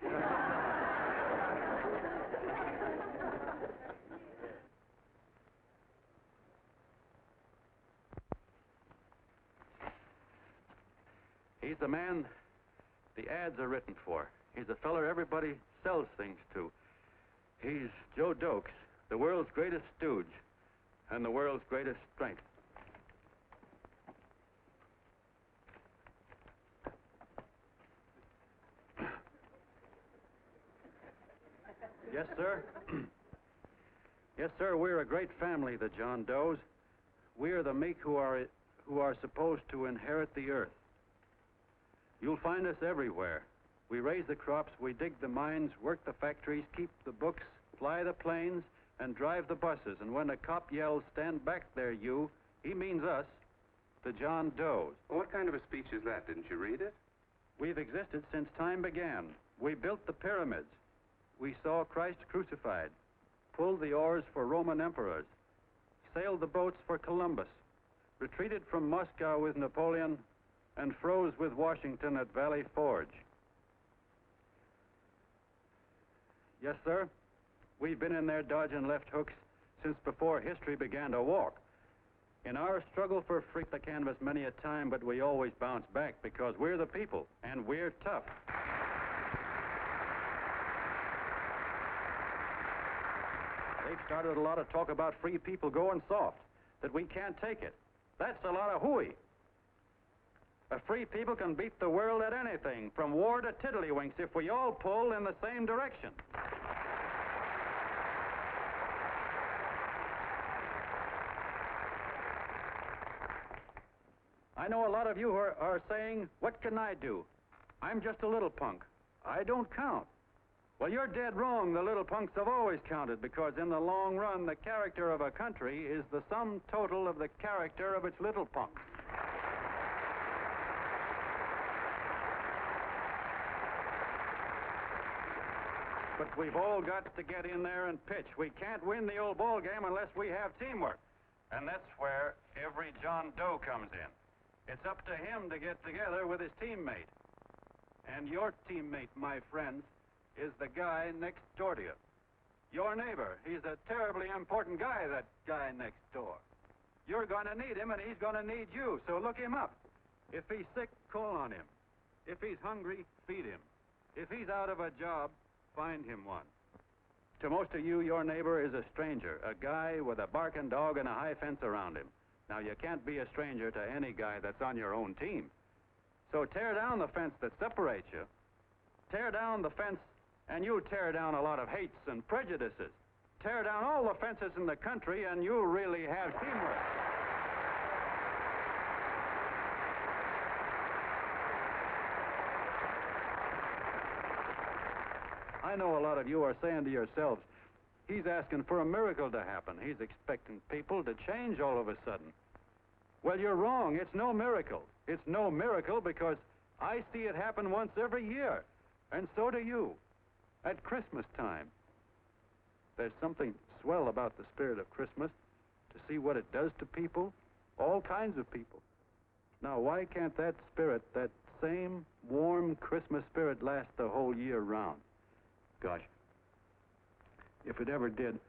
He's the man the ads are written for. He's the feller everybody sells things to. He's Joe Dokes, the world's greatest stooge and the world's greatest strength. Yes, sir. Yes, sir, we're a great family, the John Does. We are the meek who are supposed to inherit the earth. You'll find us everywhere. We raise the crops, we dig the mines, work the factories, keep the books, fly the planes, and drive the buses. And when the cop yells, "Stand back there, you," he means us, the John Does. Well, what kind of a speech is that? Didn't you read it? We've existed since time began. We built the pyramids. We saw Christ crucified, pulled the oars for Roman emperors, sailed the boats for Columbus, retreated from Moscow with Napoleon, and froze with Washington at Valley Forge. Yes, sir. We've been in there dodging left hooks since before history began to walk. In our struggle for freedom, the canvas many a time, but we always bounce back because we're the people, and we're tough. They've started a lot of talk about free people going soft, that we can't take it. That's a lot of hooey. A free people can beat the world at anything, from war to tiddlywinks, if we all pull in the same direction. I know a lot of you are saying, "What can I do? I'm just a little punk. I don't count." Well, you're dead wrong. The little punks have always counted, because in the long run, the character of a country is the sum total of the character of its little punks. But we've all got to get in there and pitch. We can't win the old ball game unless we have teamwork. And that's where every John Doe comes in. It's up to him to get together with his teammate. And your teammate, my friends, is the guy next door to you. Your neighbor. He's a terribly important guy, that guy next door. You're going to need him, and he's going to need you, so look him up. If he's sick, call on him. If he's hungry, feed him. If he's out of a job, find him one. To most of you, your neighbor is a stranger, a guy with a barking dog and a high fence around him. Now, you can't be a stranger to any guy that's on your own team. So tear down the fence that separates you. Tear down the fence, and you tear down a lot of hates and prejudices. Tear down all the fences in the country, and you really have teamwork. I know a lot of you are saying to yourselves, "He's asking for a miracle to happen. He's expecting people to change all of a sudden." Well, you're wrong. It's no miracle. It's no miracle because I see it happen once every year, and so do you, at Christmas time. There's something swell about the spirit of Christmas, to see what it does to people, all kinds of people. Now, why can't that spirit, that same warm Christmas spirit, last the whole year round? Gosh, if it ever did,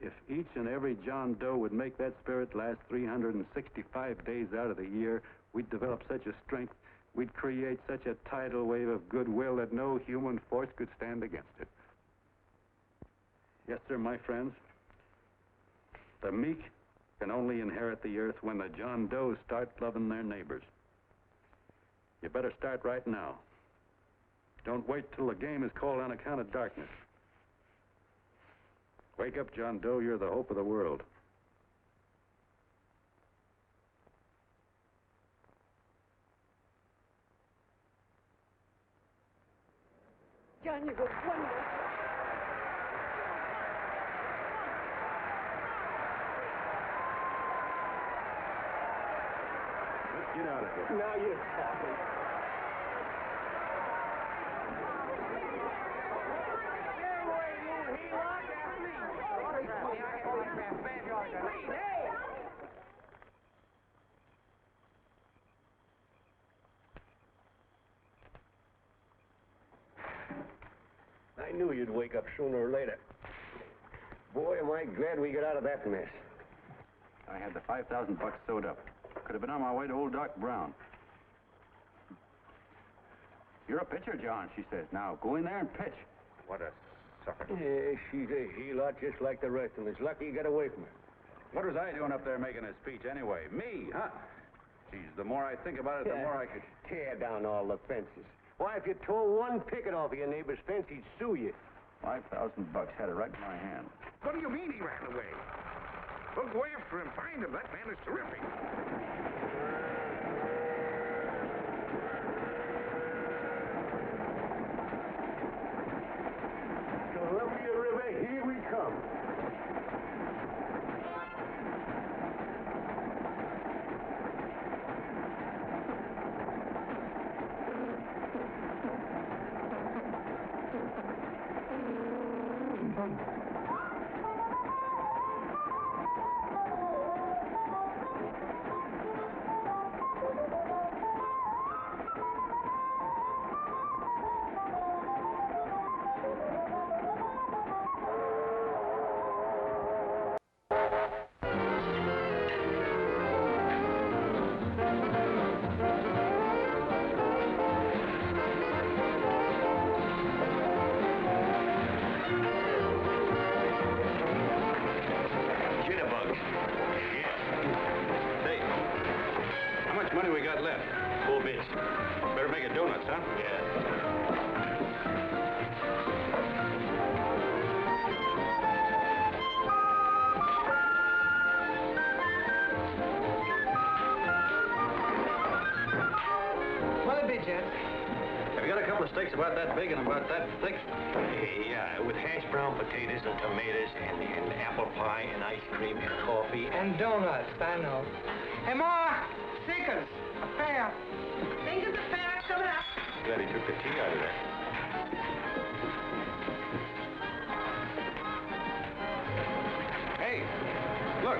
if each and every John Doe would make that spirit last 365 days out of the year, we'd develop such a strength, we'd create such a tidal wave of goodwill that no human force could stand against it. Yes, sir, my friends. The meek can only inherit the earth when the John Does start loving their neighbors. You better start right now. Don't wait till the game is called on account of darkness. Wake up, John Doe. You're the hope of the world. John, you look wonderful. Let's get out of here. Now you're talking. knew you'd wake up sooner or later. Boy, am I glad we got out of that mess. I had the 5,000 bucks sewed up. Could have been on my way to old Doc Brown. You're a pitcher, John, she says. Now, go in there and pitch. What a sucker. Yeah, she's a heel-lot just like the rest of us. Lucky you got away from her. What was I doing up there making a speech anyway? Me, huh? Geez, the more I think about it, the more I could... Tear down all the fences. Why, if you tore one picket off of your neighbor's fence, he'd sue you. 5,000 bucks, had it right in my hand. What do you mean he ran away? We'll go after him, find him. That man is terrific. Columbia River, here we come. Money we got left? 4 bits. Better make a donuts, huh? Yeah. What'll it be, Jen? Have you got a couple of steaks about that big and about that thick? Yeah, with hashed brown potatoes and tomatoes and apple pie and ice cream and coffee. And donuts, I know. Hey, Ma! Seekers! A pair. Fingers a pair, coming up. Glad he took the tea out of there. Hey, look.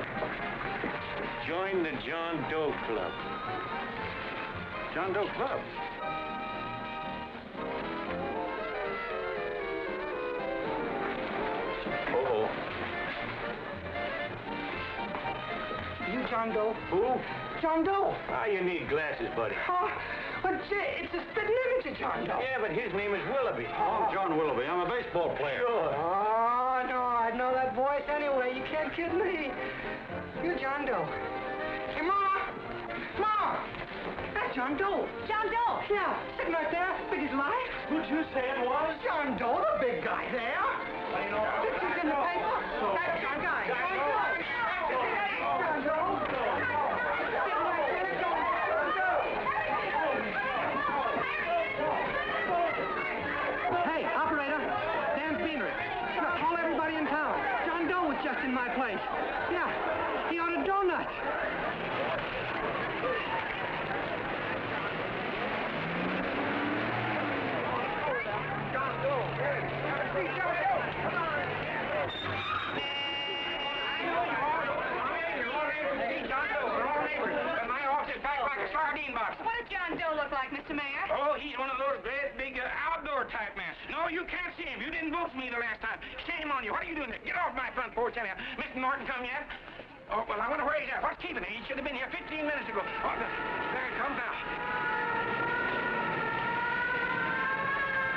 Join the John Doe Club. John Doe Club? Uh-oh. You John Doe? Who? John Doe. Ah, you need glasses, buddy. Oh, but it's a spitting image of John Doe. Yeah, but his name is Willoughby. I'm John Willoughby. I'm a baseball player. Sure. Oh, no, I'd know that voice anyway. You can't kid me. You John Doe. Hey, Ma! Ma! That's John Doe. John Doe. Yeah, sitting right there, big as life. Who'd you say it was? John Doe, the big guy there. I know. Pictures in the paper. That's John Guy. John Doe. John Doe. Hey, operator. Dan Beaner. Look, call everybody in town. John Doe was just in my place. Yeah, he ordered donuts. John Doe. Hey, have a seat, John Doe. Come on. I know you are. You're all neighbors to me, John Doe. We're all neighbors. But my office is packed like a sardine box. What does John Doe look like, Mr. Mayor? Oh, he's one of those great big outdoor type men. No, you can't see him. You didn't vote for me the last time. Shame on you. What are you doing there? Get off my front porch anyhow. Mr. Norton come yet? Oh, well, I wonder where he's at. What's keeping him? He should have been here 15 minutes ago. Oh, there he comes now.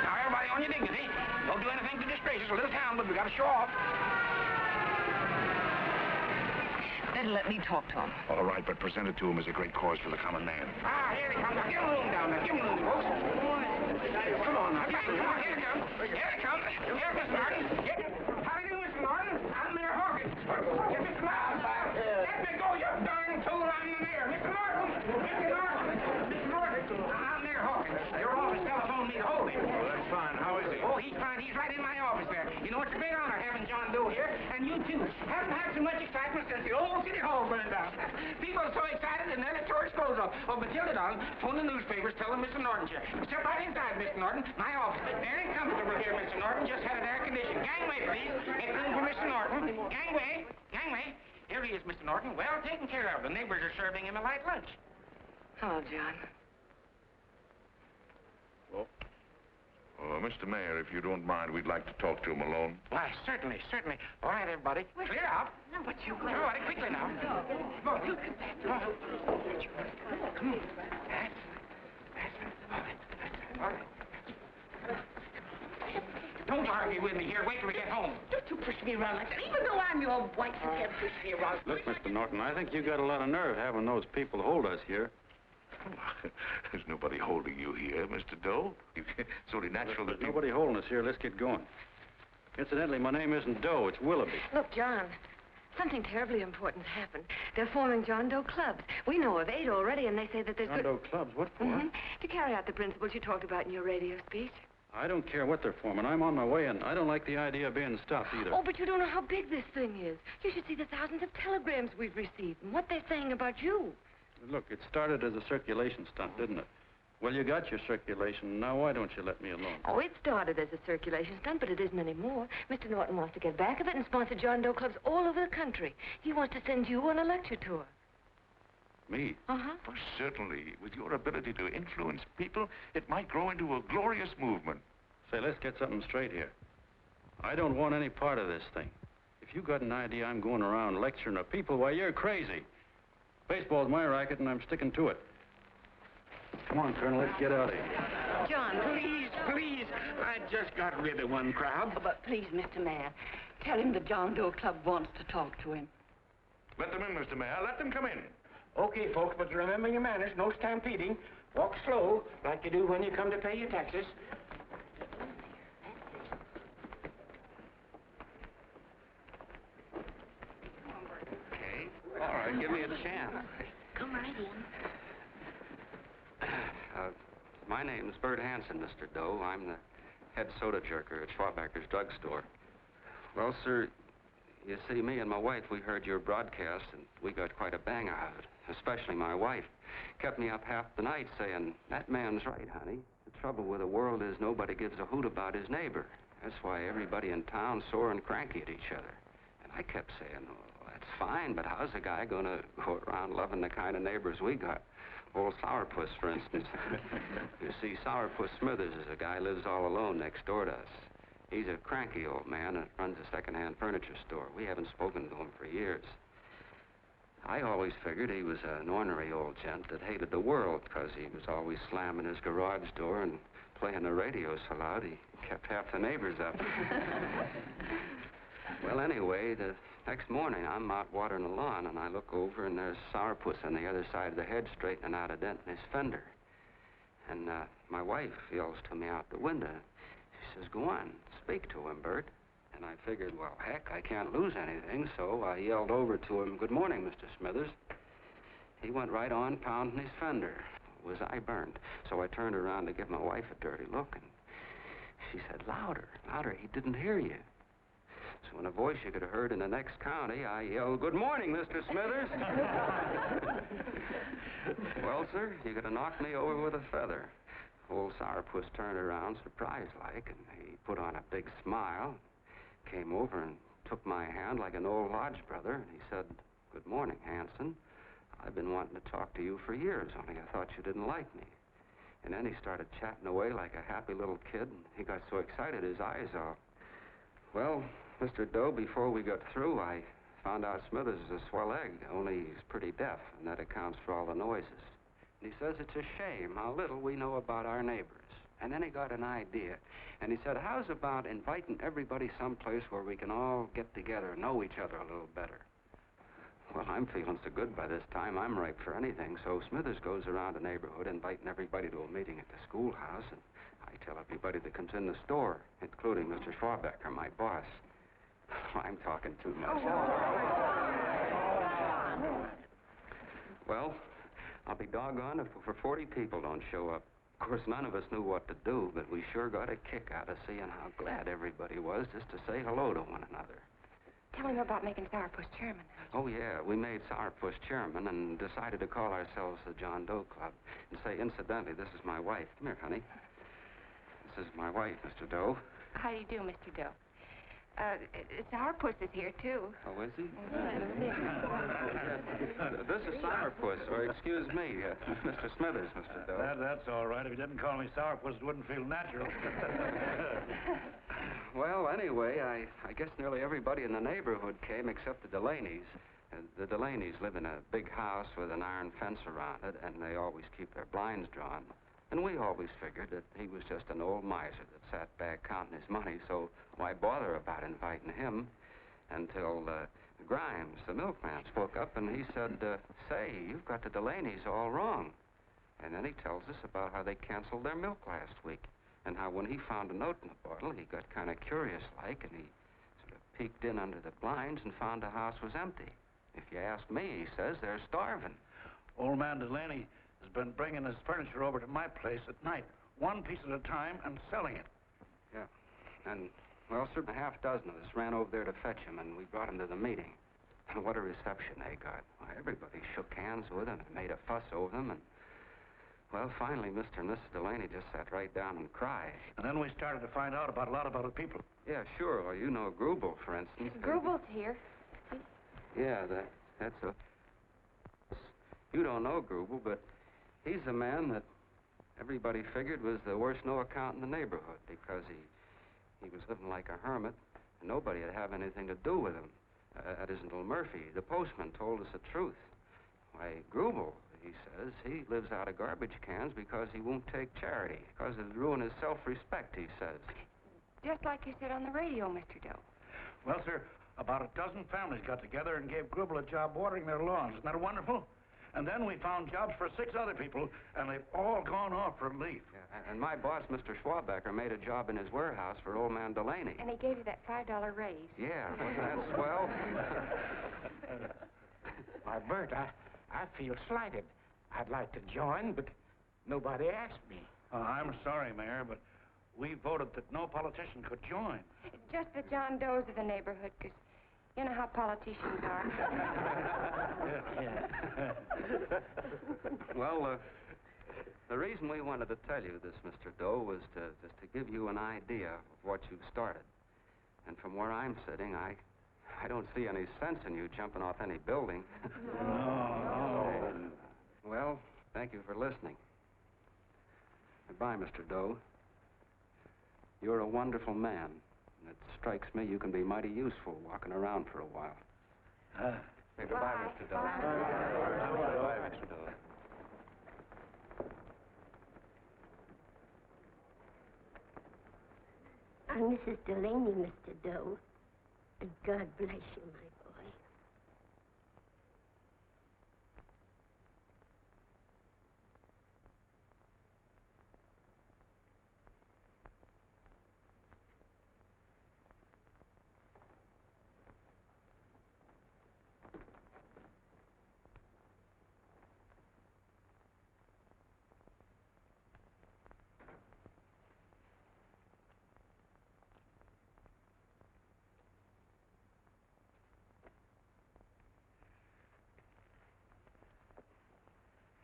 Now, everybody on your dignity. Don't do anything to disgrace us. A little town, but we got to show off. Better let me talk to him. All right, but present it to him as a great cause for the common man. Ah, here he comes. Now, give him room down there. Give him room, folks. Come on now. Come on. Here he comes. Here he comes. Here, Mr. Norton. How do you do, Mr. Norton? I'm Mayor Hawkins. Get Mr. Norton. Let me go, you darn tool. I'm the mayor. Mr. Norton. Mr. Norton. Mr. Norton. I'm Mayor Hawkins. Your office telephoned me to hold him. Well, that's fine. How is he? Oh, he's fine. He's right in my office there. You know, it's a great honor having John Doe here, and you too. Haven't had so much excitement since the old city hall burned down. People are so excited, and then it tore its clothes off. Oh, Matilda, darling, phone the newspapers, tell them Mr. Norton's here. Step right inside, Mr. Norton. My office. Very comfortable here, Mr. Norton. Just had it air conditioned. Gangway, please. Make room for Mr. Norton. Gangway. Gangway. Here he is, Mr. Norton. Well taken care of. The neighbors are serving him a light lunch. Hello, John. Mr. Mayor, if you don't mind, we'd like to talk to him alone. Why, certainly, certainly. All right, everybody. Clear out. No, but you... Everybody, quickly now. Come on. Look at that. Come on. Come on. That's it. All right. Don't argue with me here. Wait till we get home. Don't you push me around like that. Even though I'm your wife, you can't push me around. Look, Mr. Norton, I think you got a lot of nerve having those people hold us here. There's nobody holding you here, Mr. Doe. It's only natural that There's nobody holding us here. Let's get going. Incidentally, my name isn't Doe. It's Willoughby. Look, John, something terribly important's happened. They're forming John Doe clubs. We know of 8 already, and they say that there's... John Doe clubs? What for? To carry out the principles you talked about in your radio speech. I don't care what they're forming. I'm on my way, and I don't like the idea of being stopped either. Oh, but you don't know how big this thing is. You should see the thousands of telegrams we've received and what they're saying about you. Look, it started as a circulation stunt, didn't it? Well, you got your circulation. Now, why don't you let me alone? Oh, it started as a circulation stunt, but it isn't anymore. Mr. Norton wants to get back of it and sponsor John Doe clubs all over the country. He wants to send you on a lecture tour. Me? Uh-huh. Oh, certainly. With your ability to influence people, it might grow into a glorious movement. Say, let's get something straight here. I don't want any part of this thing. If you got an idea I'm going around lecturing the people, why, you're crazy. Baseball's my racket, and I'm sticking to it. Come on, Colonel, let's get out of here. John, Please. I just got rid of one crowd. Oh, but please, Mr. Mayor, tell him the John Doe Club wants to talk to him. Let them in, Mr. Mayor. Let them come in. Okay, folks, but remember your manners. No stampeding. Walk slow, like you do when you come to pay your taxes. All right, give me a chance. come right in. My name's Bert Hanson, Mr. Doe. I'm the head soda jerker at Schwabacker's drugstore. Well, sir, you see, me and my wife, we heard your broadcast, and we got quite a bang out of it. Especially my wife. Kept me up half the night saying, that man's right, honey. The trouble with the world is nobody gives a hoot about his neighbor. That's why everybody in town's sore and cranky at each other. And I kept saying, oh, that's fine, but how's a guy going to go around loving the kind of neighbors we got? Old Sourpuss, for instance. You see, Sourpuss Smithers is a guy who lives all alone next door to us. He's a cranky old man and runs a second-hand furniture store. We haven't spoken to him for years. I always figured he was an ornery old gent that hated the world because he was always slamming his garage door and playing the radio so loud he kept half the neighbors up. Well, anyway, the next morning I'm out watering the lawn and I look over and there's Sourpuss on the other side of the hedge straightening out a dent in his fender. And my wife yells to me out the window. She says, go on, speak to him, Bert. And I figured, well, heck, I can't lose anything, so I yelled over to him, good morning, Mr. Smithers. He went right on pounding his fender. Was I burned? So I turned around to give my wife a dirty look, and she said, louder, louder, he didn't hear you. So in a voice you could have heard in the next county, I yelled, good morning, Mr. Smithers. Well, sir, you could have knocked me over with a feather. Old Sourpuss turned around surprised-like, and he put on a big smile, came over and took my hand like an old lodge brother, and he said, good morning, Hanson. I've been wanting to talk to you for years, only I thought you didn't like me. And then he started chatting away like a happy little kid, and he got so excited his eyes all... Well, Mr. Doe, before we got through, I found out Smithers is a swell egg, only he's pretty deaf, and that accounts for all the noises. And he says it's a shame how little we know about our neighbors. And then he got an idea, and he said, how's about inviting everybody someplace where we can all get together and know each other a little better? Well, I'm feeling so good by this time, I'm ripe for anything. So Smithers goes around the neighborhood inviting everybody to a meeting at the schoolhouse, and I tell everybody that comes in the store, including Mr. Schwabacker, my boss. I'm talking too much. Well, I'll be doggone if for 40 people don't show up. Of course, none of us knew what to do, but we sure got a kick out of seeing how glad everybody was just to say hello to one another. Tell him about making Sourpuss chairman. Oh, yeah, we made Sourpuss chairman and decided to call ourselves the John Doe Club. And say, incidentally, this is my wife. Come here, honey. This is my wife, Mr. Doe. How do you do, Mr. Doe? It's Sourpuss is here, too. Oh, is he? This is Sourpuss, or excuse me, Mr. Smithers, Mr. Doe. That's all right. If you didn't call me Sourpuss, it wouldn't feel natural. Well, anyway, I guess nearly everybody in the neighborhood came except the Delaney's. The Delaney's live in a big house with an iron fence around it, and they always keep their blinds drawn. And we always figured that he was just an old miser that sat back counting his money, so why bother about inviting him? Until Grimes, the milkman, spoke up, and he said, say, you've got the Delaney's all wrong. And then he tells us about how they canceled their milk last week, and how when he found a note in the bottle, he got kind of curious-like, and he sort of peeked in under the blinds and found the house was empty. If you ask me, he says, they're starving. Old man Delaney has been bringing his furniture over to my place at night, one piece at a time, and selling it. Yeah. And, well, sir, a half dozen of us ran over there to fetch him, and we brought him to the meeting. And what a reception they got. Why, everybody shook hands with him and made a fuss over them, and, well, finally, Mr. and Mrs. Delaney just sat right down and cried. And then we started to find out about a lot of other people. Yeah, sure. Well, you know Grubel, for instance. Grubel's here. Yeah, that's a... You don't know Grubel, but he's a man that everybody figured was the worst no-account in the neighborhood because he was living like a hermit, and nobody would have anything to do with him. That isn't Little Murphy. The postman told us the truth. Why, Grubel, he says, he lives out of garbage cans because he won't take charity, because it'd ruin his self-respect, he says. Just like you said on the radio, Mr. Doe. Well, sir, about a dozen families got together and gave Grubel a job watering their lawns. Isn't that wonderful? And then we found jobs for 6 other people, and they've all gone off for leave. Yeah, and my boss, Mr. Schwabecker, made a job in his warehouse for old man Delaney. And he gave you that $5 raise. Yeah, that's swell. Why, Bert, I feel slighted. I'd like to join, but nobody asked me. I'm sorry, Mayor, but we voted that no politician could join. Just the John Does of the neighborhood, because you know how politicians are. Well, the reason we wanted to tell you this, Mr. Doe, was to give you an idea of what you've started. And from where I'm sitting, I don't see any sense in you jumping off any building. No. Well, thank you for listening. Goodbye, Mr. Doe. You're a wonderful man. And it strikes me you can be mighty useful walking around for a while. Say goodbye, Mr. Doe. Goodbye, Mr. Doe. I'm Mrs. Delaney, Mr. Doe. And God bless you, my boy.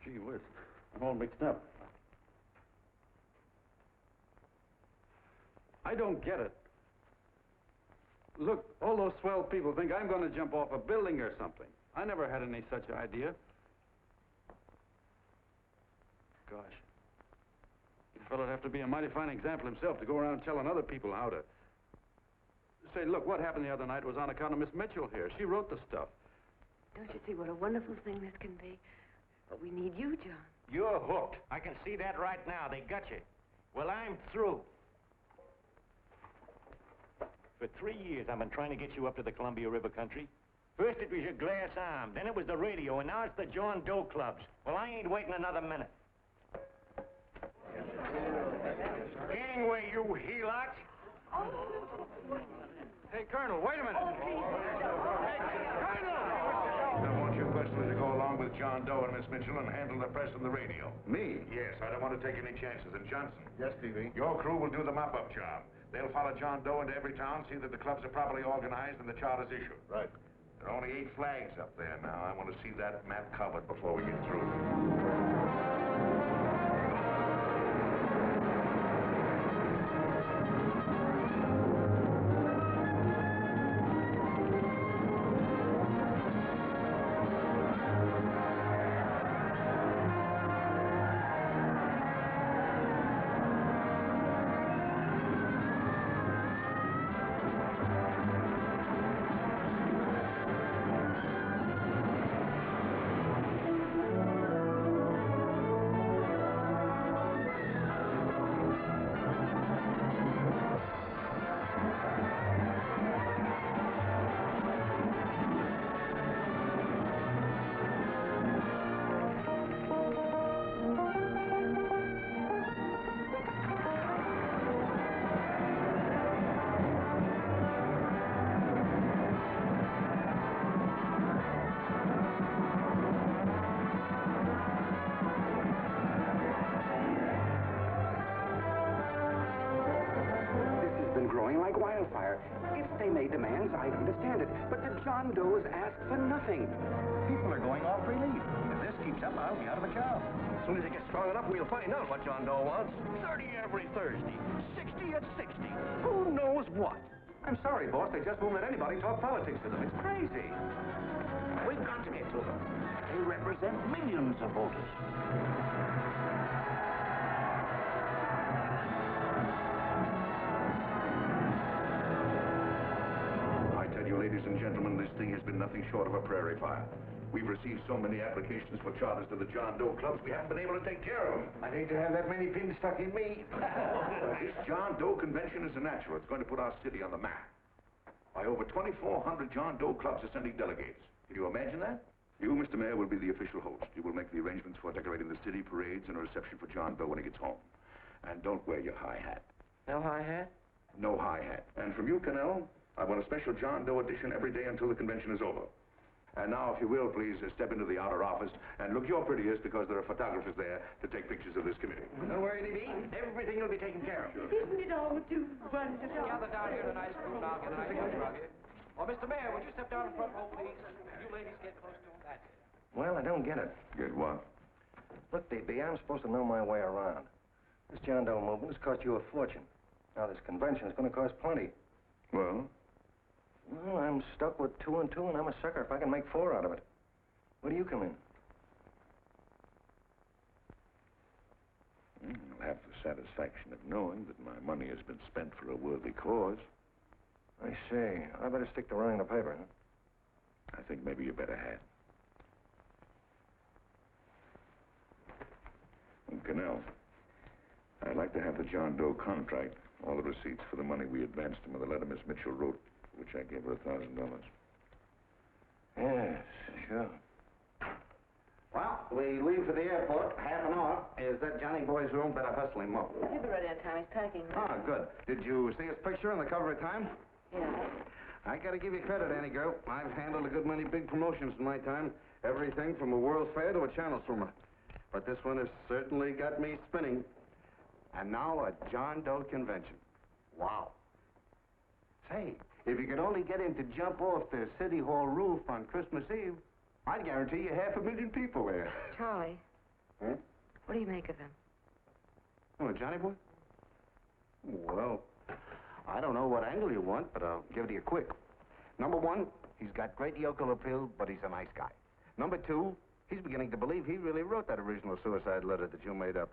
Gee whiz, I'm all mixed up. I don't get it. Look, all those swell people think I'm going to jump off a building or something. I never had any such idea. Gosh. The fellow'd have to be a mighty fine example himself to go around telling other people how to... Say, look, what happened the other night was on account of Miss Mitchell here. She wrote the stuff. Don't you see what a wonderful thing this can be? But we need you, John. You're hooked. I can see that right now. They got you. Well, I'm through. For 3 years, I've been trying to get you up to the Columbia River country. First it was your glass arm, then it was the radio, and now it's the John Doe clubs. Well, I ain't waiting another minute. Gangway, you helots! Hey, Colonel, wait a minute. I want you personally to go along with John Doe and Miss Mitchell and handle the press and the radio. Me? Yes, I don't want to take any chances. And Johnson? Yes, P.V. Your crew will do the mop-up job. They'll follow John Doe into every town, see that the clubs are properly organized and the charter's issued. Right. There are only 8 flags up there now. I want to see that map covered before we get through. If they made demands, I'd understand it. But the John Does ask for nothing. People are going off relief. If this keeps up, I'll be out of a job. As soon as it gets strong enough, we'll find out what John Doe wants. 30 every Thursday. 60 at 60. Who knows what? I'm sorry, boss. They just won't let anybody talk politics to them. It's crazy. We've got to get to them. They represent millions of voters. I tell you, ladies and gentlemen, this thing has been nothing short of a prairie fire. We've received so many applications for charters to the John Doe clubs, we haven't been able to take care of them. I'd hate to have that many pins stuck in me. This John Doe convention is a natural. It's going to put our city on the map. By over 2,400 John Doe clubs are sending delegates. Can you imagine that? You, Mr. Mayor, will be the official host. You will make the arrangements for decorating the city, parades, and a reception for John Doe when he gets home. And don't wear your high hat. No high hat? No high hat. And from you, Cannell, I want a special John Doe edition every day until the convention is over. And now, if you will, please step into the outer office and look your prettiest because there are photographers there to take pictures of this committee. Don't worry, Libby. Everything will be taken care of. Isn't it all too wonderful? Gather down here tonight, and I'll get a picture of you. Well, Mr. Mayor, would you step down in front row, please? You ladies get close to him. That's it. Well, I don't get it. Get what? Look, DB, I'm supposed to know my way around. This John Doe movement has cost you a fortune. Now, this convention is going to cost plenty. Well? Well, I'm stuck with 2 and 2, and I'm a sucker if I can make 4 out of it. Where do you come in? I'll have the satisfaction of knowing that my money has been spent for a worthy cause. I see. I better stick to running the paper, huh? I think maybe you better have. And Cannell, I'd like to have the John Doe contract, all the receipts for the money we advanced him with the letter Miss Mitchell wrote, which I gave her $1,000. Yes, sure. Well, we leave for the airport. Half an hour. Is that Johnny boy's room? Better hustle him up. He'll be ready on time. He's packing. Ah, good. Did you see his picture on the cover of Time? Yeah. I gotta give you credit, Annie girl. I've handled a good many big promotions in my time. Everything from a World's Fair to a channel swimmer. But this one has certainly got me spinning. And now a John Doe convention. Wow. Say, if you could only get him to jump off the City Hall roof on Christmas Eve, I'd guarantee you 500,000 people there. Charlie, Huh? what do you make of him? Oh, Johnny boy? Well, I don't know what angle you want, but I'll give it to you quick. Number 1, he's got great yokel appeal, but he's a nice guy. Number 2, he's beginning to believe he really wrote that original suicide letter that you made up.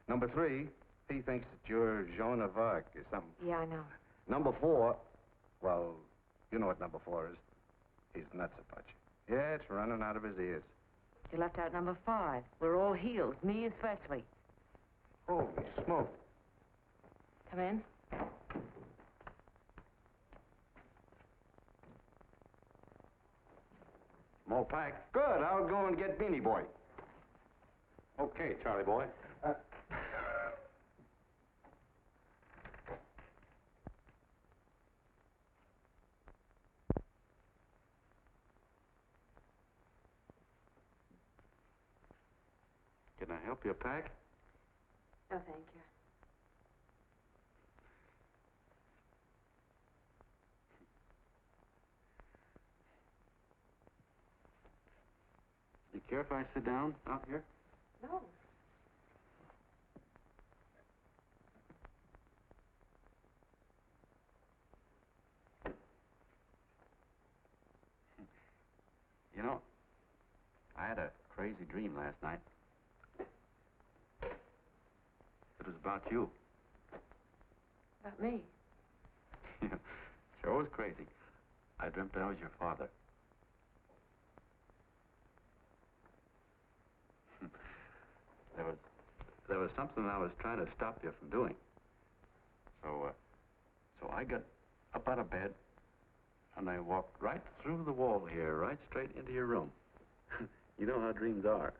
Number 3, he thinks that you're Joan of Arc or something. Yeah, I know. Number 4, well, you know what number 4 is. He's nuts about you. Yeah, it's running out of his ears. You left out number 5. We're all healed, me especially. Holy smoke. Come in. More pack. Good. I'll go and get Beanie Boy. Okay, Charlie boy. Can I help you pack? No, thank you. You care if I sit down out here? No. You know, I had a crazy dream last night. It was about you. About me? Sure was crazy. I dreamt I was your father. There was something I was trying to stop you from doing. So I got up out of bed, and I walked right through the wall here, right straight into your room. You know how dreams are.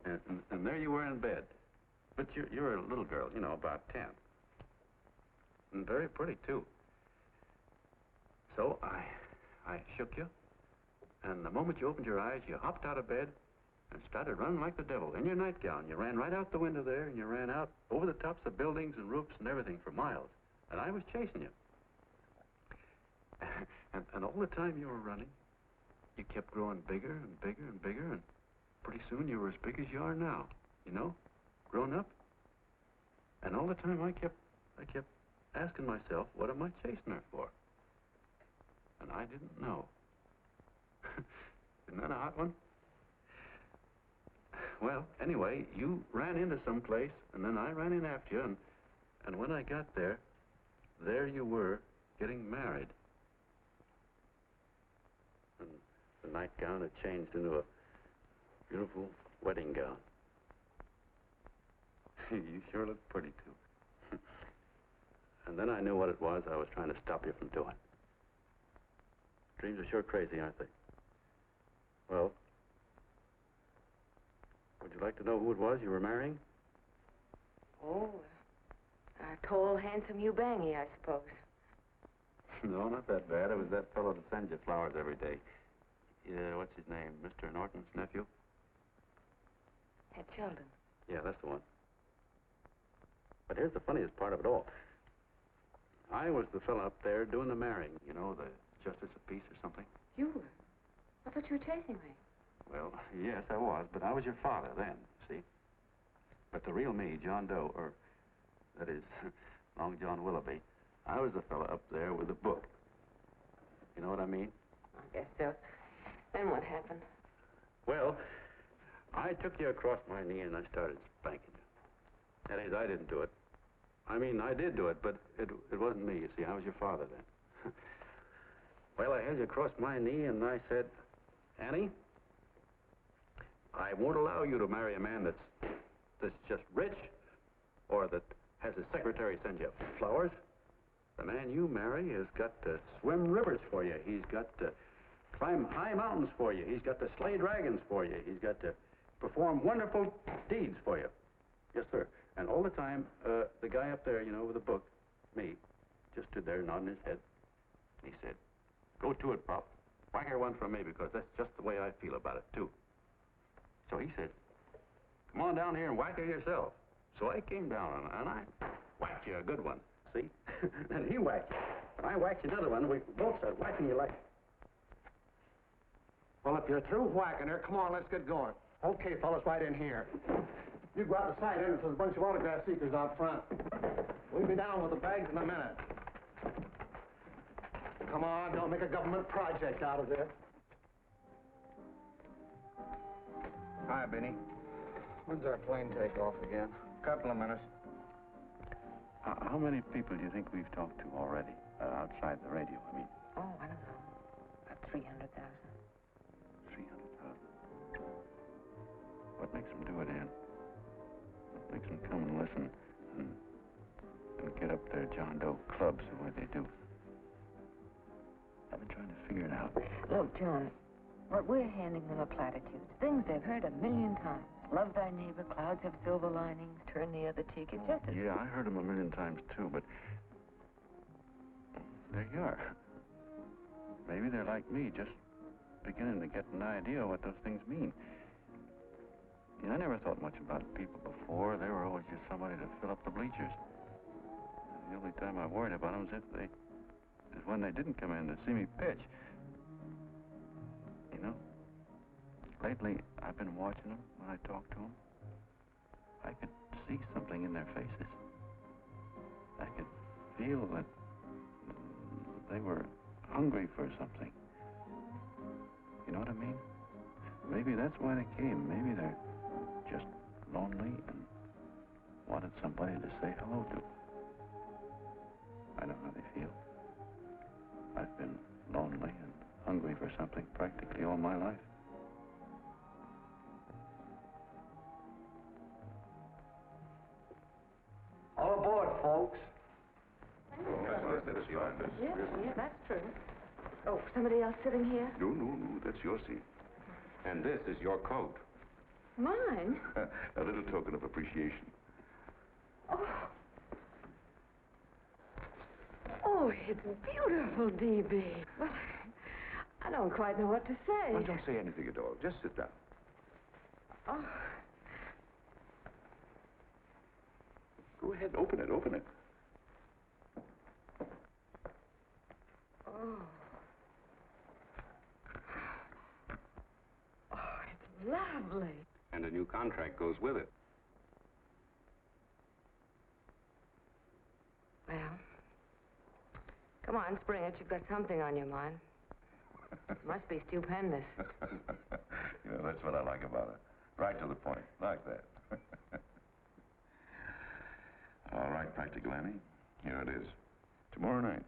And there you were in bed. But you're a little girl, you know, about 10. And very pretty, too. So I shook you, and the moment you opened your eyes, you hopped out of bed and started running like the devil in your nightgown. You ran right out the window there, and you ran out over the tops of buildings and roofs and everything for miles. And I was chasing you. And all the time you were running, you kept growing bigger and bigger and bigger, and pretty soon you were as big as you are now, you know, grown up. And all the time I kept asking myself, what am I chasing her for? And I didn't know. Isn't that a hot one? Well, anyway, you ran into some place, and then I ran in after you, and when I got there you were getting married. And the nightgown had changed into a beautiful wedding gown. You sure look pretty, too. And then I knew what it was I was trying to stop you from doing. Dreams are sure crazy, aren't they? Well, would you like to know who it was you were marrying? Oh, a tall, handsome Ubangi, I suppose. No, not that bad. It was that fellow that sends you flowers every day. What's his name? Mr. Norton's nephew? Ed Sheldon. Yeah, that's the one. But here's the funniest part of it all. I was the fellow up there doing the marrying, you know, the justice of peace or something. You were? I thought you were chasing me. Well, yes, I was, but I was your father then, see? But the real me, John Doe, or that is, Long John Willoughby, I was the fellow up there with the book. You know what I mean? I guess so. Then what happened? Well, I took you across my knee and I started spanking you. That is, I didn't do it. I mean, I did do it, but it wasn't me, you see. I was your father then. Well, I held you across my knee and I said, Annie, I won't allow you to marry a man that's just rich or that has his secretary send you flowers. The man you marry has got to swim rivers for you. He's got to climb high mountains for you. He's got to slay dragons for you. He's got to perform wonderful deeds for you. Yes, sir. And all the time, the guy up there, you know, with the book, me, just stood there nodding his head. He said, go to it, Pop. Whack her one from me, because that's just the way I feel about it, too. So he said, come on down here and whack her yourself. So I came down, and I whacked you a good one, see? And he whacked you. And I whacked you another one, and we both started whacking you like... Well, if you're through whacking her, come on, let's get going. Okay, fellas, right in here. You go out the side entrance, there's a bunch of autograph seekers out front. We'll be down with the bags in a minute. Come on, don't make a government project out of this. Hi, Benny. When's our plane take off again? Couple of minutes. How many people do you think we've talked to already, outside the radio, I mean? Oh, I don't know. About 300,000. 300,000. What makes them do it, Ann? What makes them come and listen and get up their John Doe clubs the way they do? I've been trying to figure it out. Look, John, what we're handing them are platitudes. Things they've heard a million times. Love thy neighbor, clouds have silver linings, turn the other cheek. It's just as... Yeah, I heard them a million times, too, but... there you are. Maybe they're like me, just beginning to get an idea of what those things mean. You know, I never thought much about people before. They were always just somebody to fill up the bleachers. The only time I worried about them is when they didn't come in to see me pitch. You know, lately I've been watching them when I talk to them. I could see something in their faces. I could feel that they were hungry for something. You know what I mean? Maybe that's why they came. Maybe they're just lonely and wanted somebody to say hello to. I know how they feel. I've been lonely and hungry for something practically all my life. All aboard, folks. That's yours. Yeah, that's true. Oh, somebody else sitting here? No, that's your seat. And this is your coat. Mine? A little token of appreciation. Oh, it's beautiful, D.B. Well, I don't quite know what to say. Well, don't say anything at all. Just sit down. Oh. Go ahead, open it. Oh. lovely. And a new contract goes with it. Well, come on, Springer. You've got something on your mind. Must be stupendous. You know, that's what I like about it. Right to the point. Like that. All right, Practical Annie. Here it is. Tomorrow night,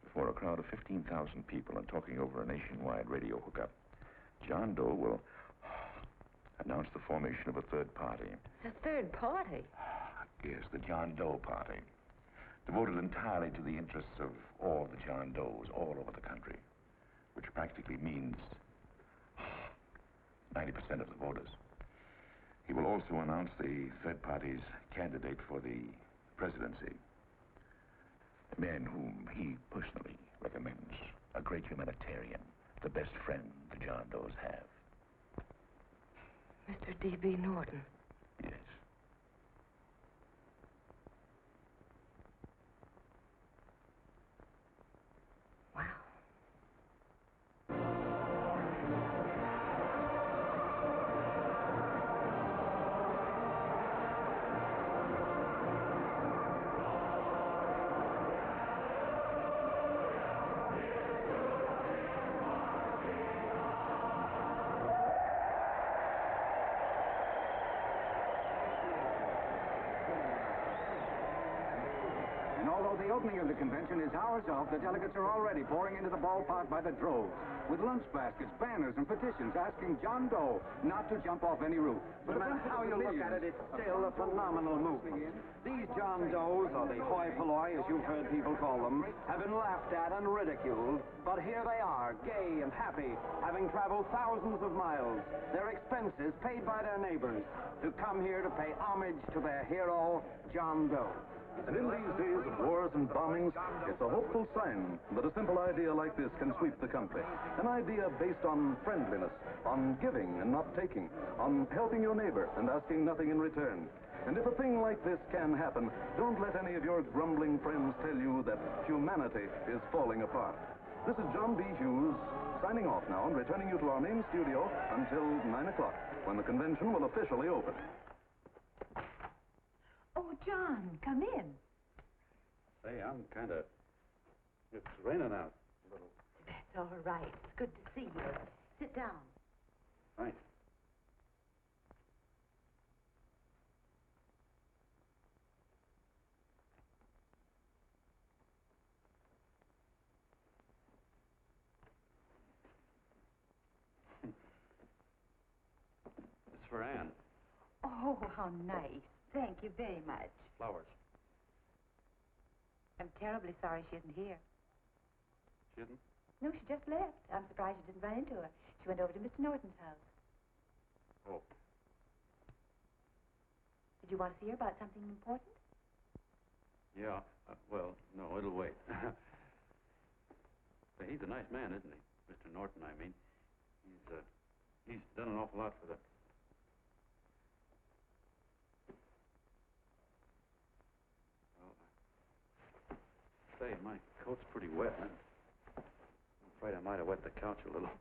before a crowd of 15,000 people and talking over a nationwide radio hookup, John Doe will announce the formation of a third party. A third party? Yes, the John Doe Party. Devoted entirely to the interests of all the John Does all over the country, which practically means 90% of the voters. He will also announce the third party's candidate for the presidency. A man whom he personally recommends, a great humanitarian, the best friend the John Does have. Mr. D.B. Norton. Yes. Wow. And although the opening of the convention is hours off, the delegates are already pouring into the ballpark by the droves, with lunch baskets, banners, and petitions asking John Doe not to jump off any roof. No matter how you look at it, it's still a phenomenal movement. These John Does, or the hoi polloi, as you've heard people call them, have been laughed at and ridiculed, but here they are, gay and happy, having traveled thousands of miles, their expenses paid by their neighbors, to come here to pay homage to their hero, John Doe. And in these days of wars and bombings, it's a hopeful sign that a simple idea like this can sweep the country. An idea based on friendliness, on giving and not taking, on helping your neighbor and asking nothing in return. And if a thing like this can happen, don't let any of your grumbling friends tell you that humanity is falling apart. This is John B. Hughes, signing off now and returning you to our main studio until 9 o'clock, when the convention will officially open. Oh, John, come in. Say, I'm kind of... It's raining out a little. That's all right. It's good to see you. Sit down. Thanks. It's for Anne. Oh, how nice. Thank you very much. Flowers. I'm terribly sorry she isn't here. She isn't? No, she just left. I'm surprised you didn't run into her. She went over to Mr. Norton's house. Oh. Did you want to see her about something important? Yeah. Well, no, it'll wait. Say, he's a nice man, isn't he? Mr. Norton, I mean. He's done an awful lot for the... Say, my coat's pretty wet. I'm afraid I might have wet the couch a little.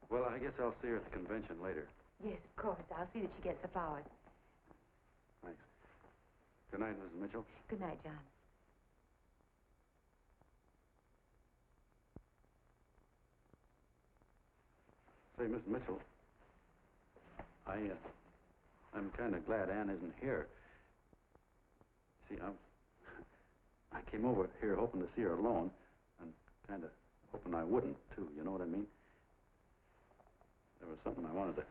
Well, I guess I'll see her at the convention later. Yes, of course. I'll see that she gets the flowers. Thanks. Good night, Mrs. Mitchell. Good night, John. Say, Miss Mitchell, I'm kind of glad Anne isn't here. See, I came over here hoping to see her alone, and kind of hoping I wouldn't, too, you know what I mean? There was something I wanted to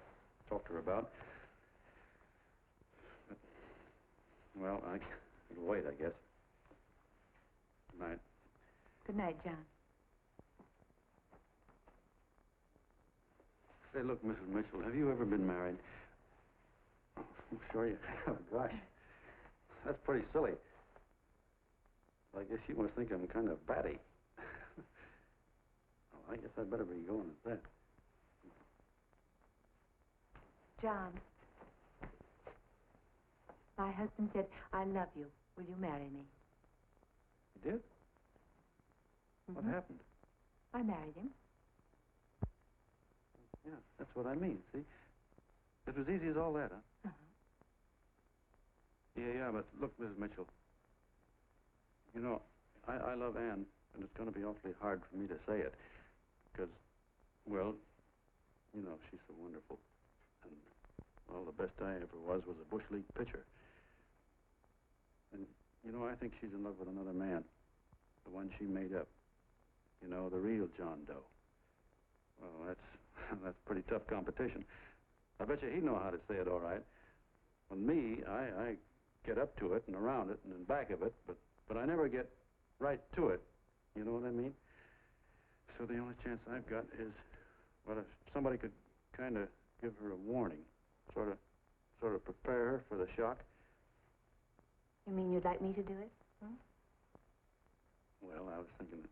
talk to her about. But, well, it'll wait, I guess. Good night. Good night, John. Say, look, Mrs. Mitchell, have you ever been married? Oh, I'm sure you have. Gosh, that's pretty silly. I guess you must think I'm kind of batty. Well, I guess I'd better be going at that. John, my husband said, I love you. Will you marry me? You did? What happened? I married him. Yeah, that's what I mean, see? It was easy as all that, huh? Yeah, but look, Mrs. Mitchell. You know, I love Ann, and it's going to be awfully hard for me to say it. Because, well, you know, she's so wonderful. And, well, the best I ever was a Bush League pitcher. And, you know, I think she's in love with another man. The one she made up. You know, the real John Doe. Well, that's pretty tough competition. I bet you he'd know how to say it all right. With me, I get up to it and around it and in back of it, but I never get right to it. You know what I mean? So the only chance I've got is, well, if somebody could kind of give her a warning, sort of prepare her for the shock. You mean you'd like me to do it? Hmm? Well, I was thinking that,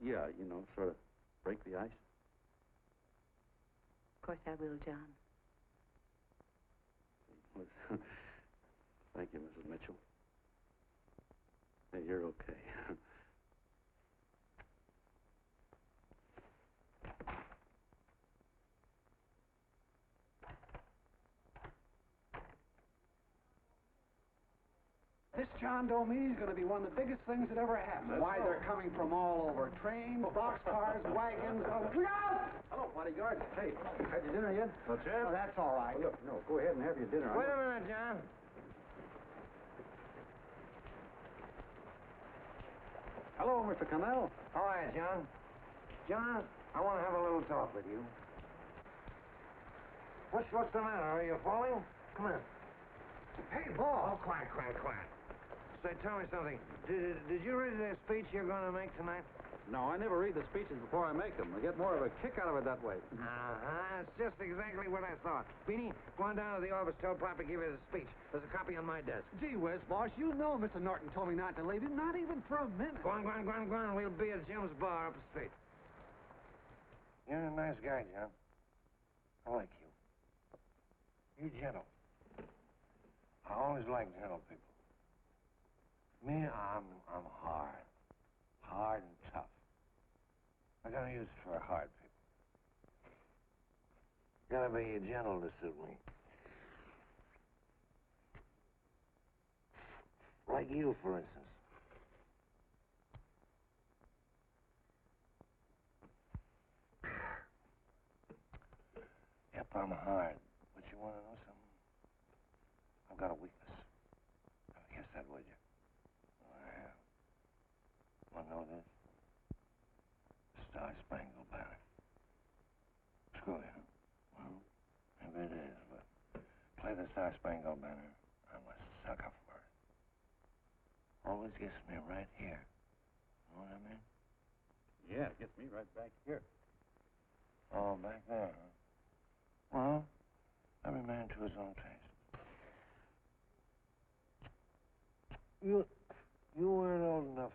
yeah, you know, sort of break the ice. Of course I will, John. Thank you, Mrs. Mitchell. Hey, you're okay. This John Doe meeting is going to be one of the biggest things that ever happened. Why, they're coming from all over. Trains, boxcars, wagons. Look out! Hello, bodyguard. Hey, had your dinner yet? That's it? Oh, that's all right. Well, look, no, go ahead and have your dinner. Wait a minute, John. Hello, Mr. Connell. How are you, John? John, I want to have a little talk with you. What's the matter? Are you falling? Come on. Hey, Ball. Oh, quiet. Say, tell me something. Did you read the speech you're going to make tonight? No, I never read the speeches before I make them. I get more of a kick out of it that way. It's just exactly what I thought. Beanie, go on down to the office, tell Pop to give you the speech. There's a copy on my desk. Gee whiz, boss, you know Mr. Norton told me not to leave him, not even for a minute. Go on. We'll be at Jim's bar up the street. You're a nice guy, John. I like you. You're gentle. I always like gentle people. Me, I'm hard. Hard and tough. I gotta use it for hard people. Gotta be gentle to suit me. Like you, for instance. Yep, I'm hard. But you want to know something? I've got a weakness. Never guess that, would you? I have. Want to know this? The Star-Spangled Banner. Screw you. Well, maybe it is, but play the Star-Spangled Banner. I'm a sucker for it. Always gets me right here. Know what I mean? Yeah, it gets me right back here. Oh, back there, huh? Well, every man to his own taste. You weren't old enough.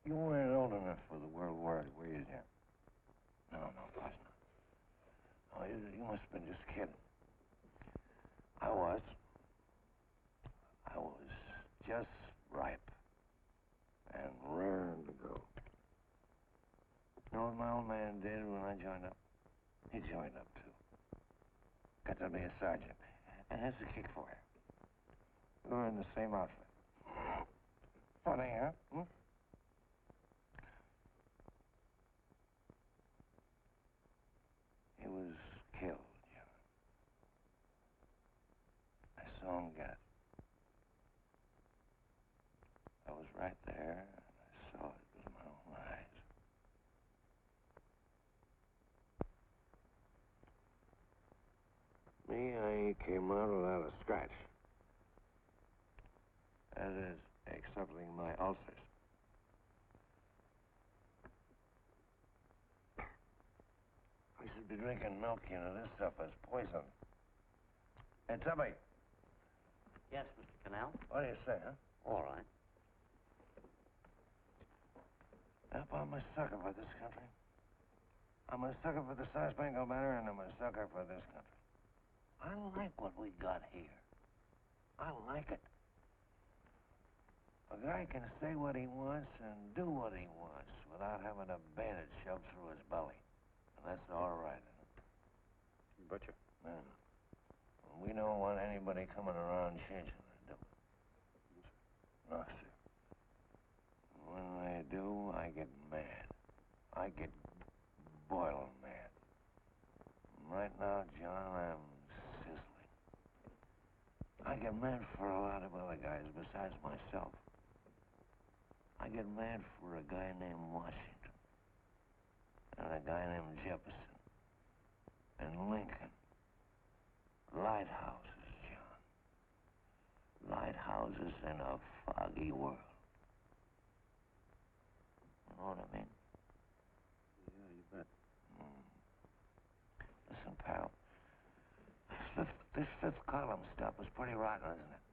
You weren't old enough for the World War, were you, Jim? No, of course not. Oh, you must have been just kidding. I was just ripe and raring to go. You know what my old man did when I joined up? He joined up, too. Got to be a sergeant. And here's the kick for you. We were in the same outfit. Funny, huh? Hmm? He was killed, John. I saw him get it. I was right there, and I saw it with my own eyes. Me, I came out without a scratch. That is, excepting my ulcers. We should be drinking milk, you know. This stuff is poison. Hey, Tubby. Yes, Mr. Connell? What do you say, huh? All right. Yep, I'm a sucker for this country. I'm a sucker for the Star-Spangled Banner, and I'm a sucker for this country. I like what we got here. I like it. A guy can say what he wants and do what he wants without having a bayonet shoved through his belly. And that's all right. Butcher. Man, we don't want anybody coming around changing it, do we? No, sir. When they do, I get mad. I get boiling mad. Right now, John, I'm sizzling. I get mad for a lot of other guys besides myself. I get mad for a guy named Washington, and a guy named Jefferson, and Lincoln. Lighthouses, John. Lighthouses in a foggy world. You know what I mean? Yeah, you bet. Listen, pal. This fifth column stuff is pretty rotten, isn't it?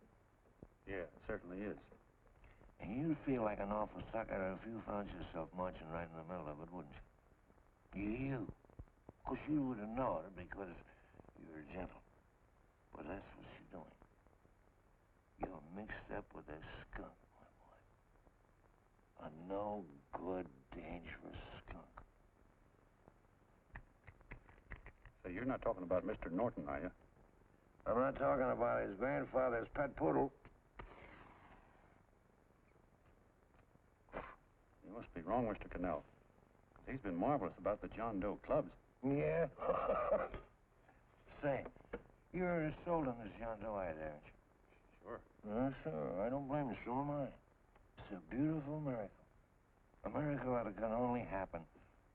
Yeah, it certainly is. And you'd feel like an awful sucker if you found yourself marching right in the middle of it, wouldn't you? You. Of course, you wouldn't know it because you're gentle. But that's what you're doing. You're mixed up with a skunk, my boy. A no-good, dangerous skunk. So you're not talking about Mr. Norton, are you? I'm not talking about his grandfather's pet poodle. You must be wrong, Mr. Cannell. He's been marvelous about the John Doe clubs. Yeah? Say, you're as sold on this John Doe ad, aren't you? Sure. Sure. I don't blame you. So am I. It's a beautiful miracle. A miracle that can only happen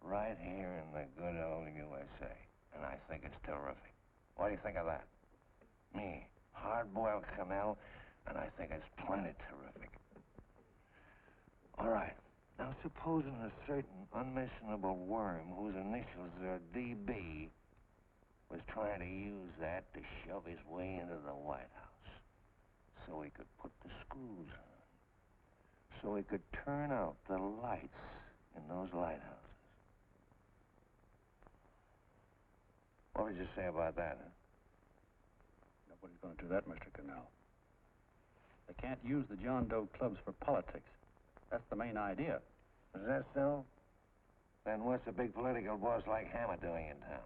right here in the good old USA. And I think it's terrific. What do you think of that? Me, hard-boiled Cannell, and I think it's plenty terrific. All right. Now, supposing a certain unmentionable worm whose initials are DB was trying to use that to shove his way into the White House so he could put the screws on, so he could turn out the lights in those lighthouses. What would you say about that, huh? Nobody's going to do that, Mr. Cannell. They can't use the John Doe clubs for politics. That's the main idea. Is that so? Then what's a big political boss like Hammett doing in town?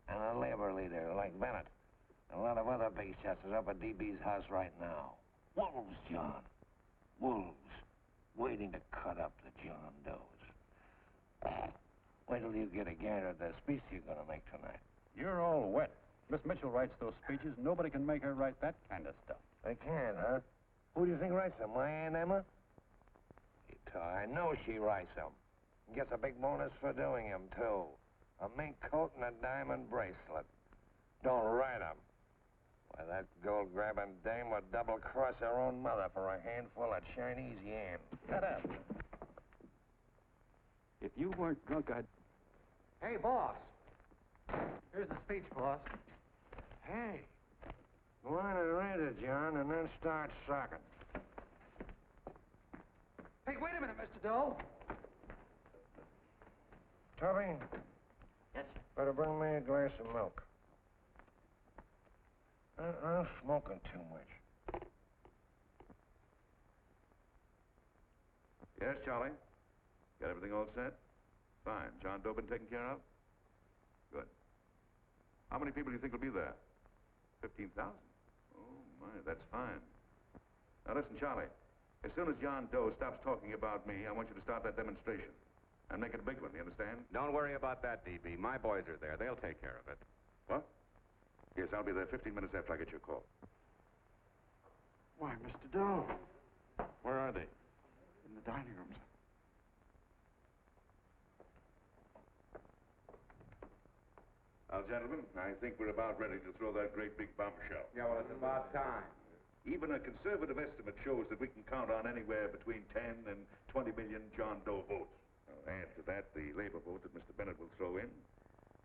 And a labor leader like Bennett? And a lot of other big shots is up at DB's house right now. Wolves, John. Wolves. Waiting to cut up the John Does. Wait till you get a gander at the speech you're going to make tonight. You're all wet. Miss Mitchell writes those speeches. Nobody can make her write that kind of stuff. They can't, huh? Who do you think writes them? My Aunt Emma? I know she writes them. Gets a big bonus for doing them, too. A mink coat and a diamond bracelet. Don't write them. Why, that gold-grabbing dame would double-cross her own mother for a handful of Chinese yams. Shut up. If you weren't drunk, I'd... Hey, boss. Here's the speech, boss. Hey, go on and read it, John, and then start sucking. Hey, wait a minute, Mr. Doe. Tubby? Yes, sir. Better bring me a glass of milk. I'm smoking too much. Yes, Charlie? Got everything all set? Fine. John Doe been taken care of? Good. How many people do you think will be there? 15,000? Oh, my, that's fine. Now, listen, Charlie. As soon as John Doe stops talking about me, I want you to start that demonstration. And make it a big one, you understand? Don't worry about that, DB. My boys are there. They'll take care of it. What? Yes, I'll be there 15 minutes after I get your call. Why, Mr. Doe. Where are they? In the dining room, sir. Now, gentlemen, I think we're about ready to throw that great big bombshell. Yeah, well, it's about time. Even a conservative estimate shows that we can count on anywhere between 10 and 20 million John Doe votes. Now, add to that the labor vote that Mr. Bennett will throw in,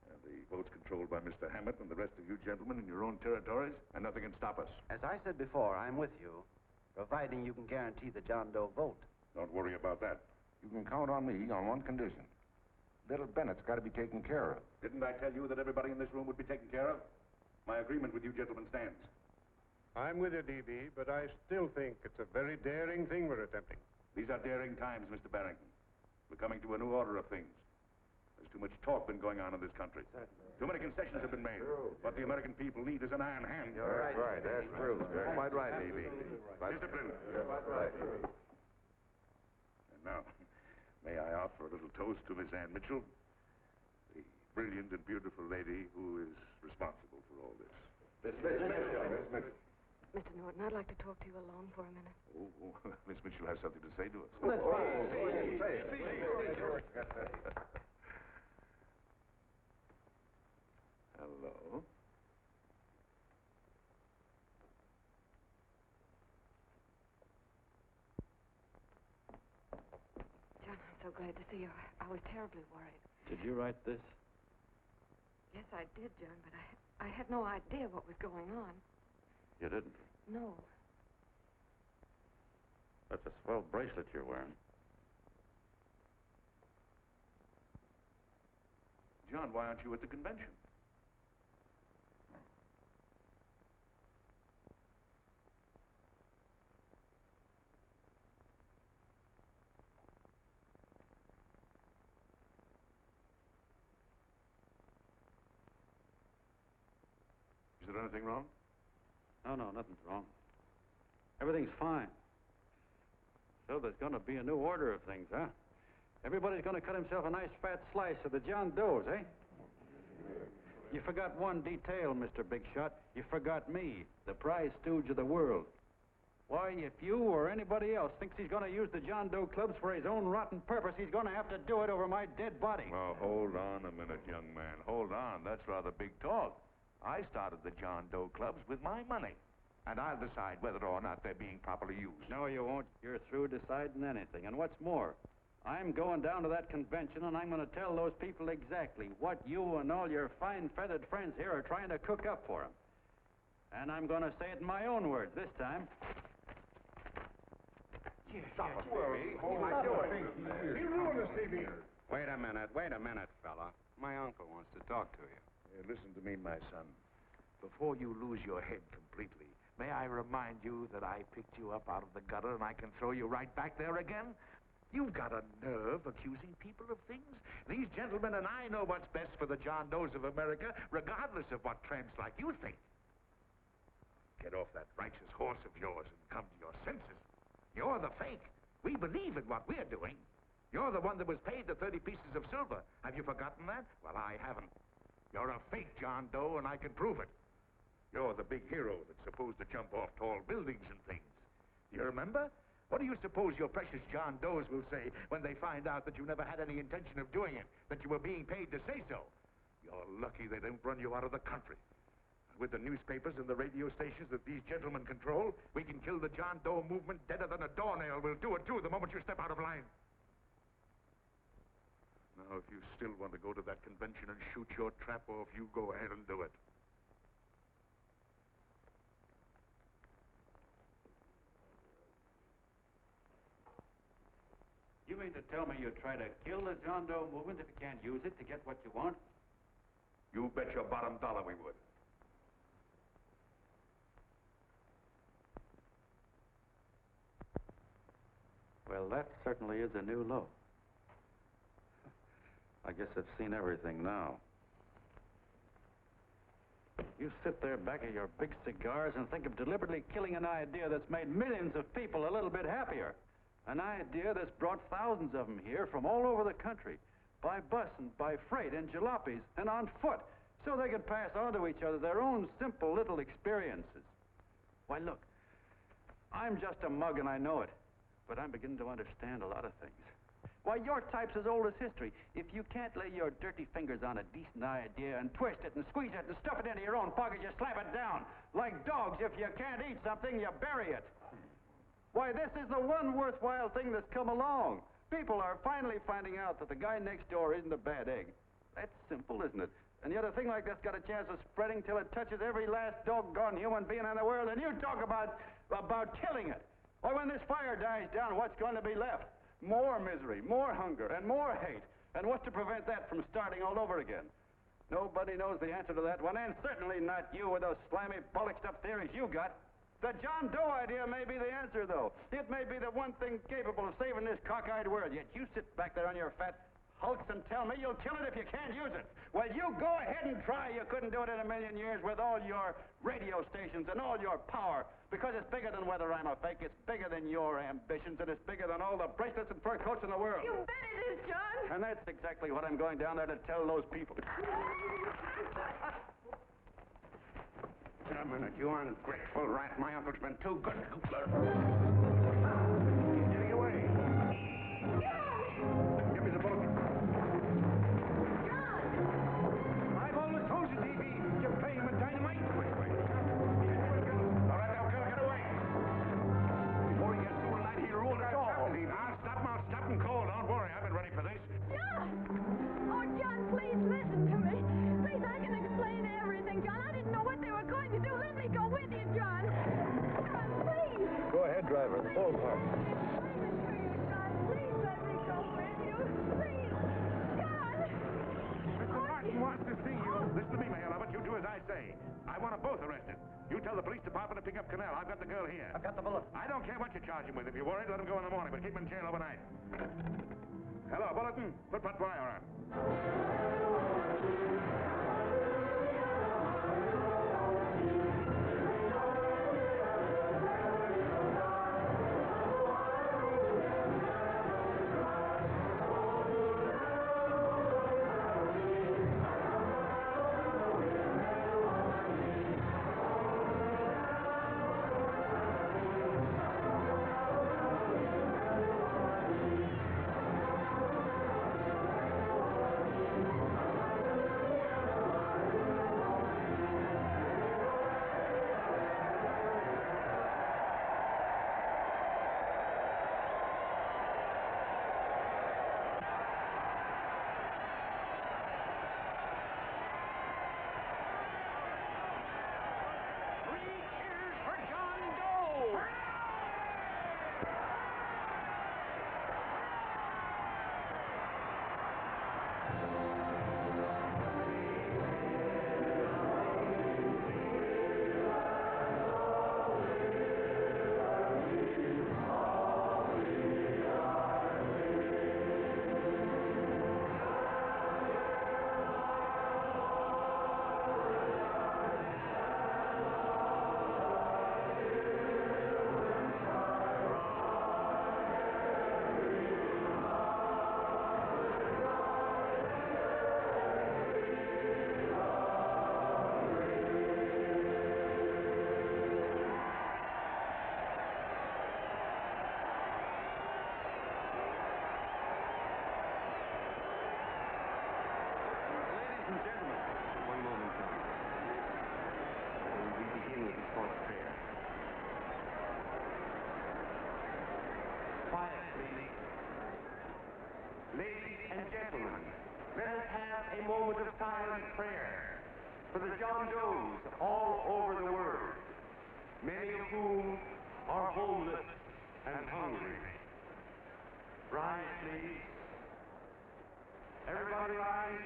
and the votes controlled by Mr. Hammett and the rest of you gentlemen in your own territories, and nothing can stop us. As I said before, I'm with you, providing you can guarantee the John Doe vote. Don't worry about that. You can count on me on one condition. Little Bennett's got to be taken care of. Didn't I tell you that everybody in this room would be taken care of? My agreement with you gentlemen stands. I'm with you, DB, but I still think it's a very daring thing we're attempting. These are daring times, Mr. Barrington. We're coming to a new order of things. There's too much talk been going on in this country. Too many concessions have been made. What the American people need is an iron hand. That's right. That's true. You're quite right, A.B. Discipline. Right. And now, may I offer a little toast to Miss Ann Mitchell, the brilliant and beautiful lady who is responsible for all this. Miss Mitchell. Mr. Norton, I'd like to talk to you alone for a minute. Oh, Miss Mitchell has something to say to us. Hello. John, I'm so glad to see you. I was terribly worried. Did you write this? Yes, I did, John, but I had no idea what was going on. You didn't? No. That's a swell bracelet you're wearing. John, why aren't you at the convention? Is there anything wrong? No, nothing's wrong. Everything's fine. So there's going to be a new order of things, huh? Everybody's going to cut himself a nice fat slice of the John Does, eh? You forgot one detail, Mr. Big Shot. You forgot me, the prize stooge of the world. Why, if you or anybody else thinks he's going to use the John Doe clubs for his own rotten purpose, he's going to have to do it over my dead body. Well, hold on a minute, young man. Hold on. That's rather big talk. I started the John Doe clubs with my money. And I'll decide whether or not they're being properly used. No, you won't. You're through deciding anything. And what's more, I'm going down to that convention, and I'm going to tell those people exactly what you and all your fine feathered friends here are trying to cook up for them. And I'm going to say it in my own words this time. Stop it, baby. Hold my door. You ruined us, TV. Wait a minute, fella. My uncle wants to talk to you. Listen to me, my son. Before you lose your head completely, may I remind you that I picked you up out of the gutter and I can throw you right back there again? You've got a nerve accusing people of things. These gentlemen and I know what's best for the John Does of America, regardless of what tramps like you think. Get off that righteous horse of yours and come to your senses. You're the fake. We believe in what we're doing. You're the one that was paid the 30 pieces of silver. Have you forgotten that? Well, I haven't. You're a fake John Doe, and I can prove it. You're the big hero that's supposed to jump off tall buildings and things. Do you remember? What do you suppose your precious John Does will say when they find out that you never had any intention of doing it, that you were being paid to say so? You're lucky they don't run you out of the country. With the newspapers and the radio stations that these gentlemen control, we can kill the John Doe movement deader than a doornail. We'll do it, too, the moment you step out of line. Now, if you still want to go to that convention and shoot your trap off, you go ahead and do it. You mean to tell me you try to kill the John Doe movement if you can't use it to get what you want? You bet your bottom dollar we would. Well, that certainly is a new low. I guess I've seen everything now. You sit there back of your big cigars and think of deliberately killing an idea that's made millions of people a little bit happier. An idea that's brought thousands of them here from all over the country, by bus and by freight and jalopies and on foot, so they could pass on to each other their own simple little experiences. Why, look, I'm just a mug and I know it, but I'm beginning to understand a lot of things. Why, your type's as old as history. If you can't lay your dirty fingers on a decent idea and twist it and squeeze it and stuff it into your own pocket, you slap it down. Like dogs, if you can't eat something, you bury it. Why, this is the one worthwhile thing that's come along. People are finally finding out that the guy next door isn't a bad egg. That's simple, isn't it? And yet a thing like this got a chance of spreading till it touches every last doggone human being in the world, and you talk about killing it. Why, when this fire dies down, what's going to be left? More misery, more hunger, and more hate. And what's to prevent that from starting all over again? Nobody knows the answer to that one, and certainly not you with those slimy, bollocked-up theories you got. The John Doe idea may be the answer, though. It may be the one thing capable of saving this cockeyed world. Yet you sit back there on your fat hulks and tell me you'll kill it if you can't use it. Well, you go ahead and try. You couldn't do it in a million years with all your radio stations and all your power. Because it's bigger than whether I'm a fake. It's bigger than your ambitions, and it's bigger than all the bracelets and fur coats in the world. You bet it is, John. And that's exactly what I'm going down there to tell those people. A minute, you ungrateful rat. My uncle's been too good. He's getting away. Give me the bullet. John! I've always told you, D.B., you're playing with dynamite. Wait. All right, now, get away. Before he gets through tonight, he'll rule us all. I'll stop him cold. Don't worry, I've been ready for this. John! Oh, John, please listen to me. Please, I can explain everything, John. I didn't know what they were going to do. Let me go with you, John. John, please. Go ahead, driver. Full park. Please let me go with you. Please. John! Mr. Martin wants to see you. Listen to me, Mayor Lovett. You do as I say. I want them both arrested. You tell the police department to pick up Canal. I've got the girl here. I've got the bullet. I don't care what you charge him with. If you're worried, let him go in the morning, but keep him in jail overnight. Hello, Bulletin. Put Pat Pryor on. Ladies and gentlemen, let us have a moment of silent prayer for the John Does all over the world, many of whom are homeless and hungry. Rise, please. Everybody rise.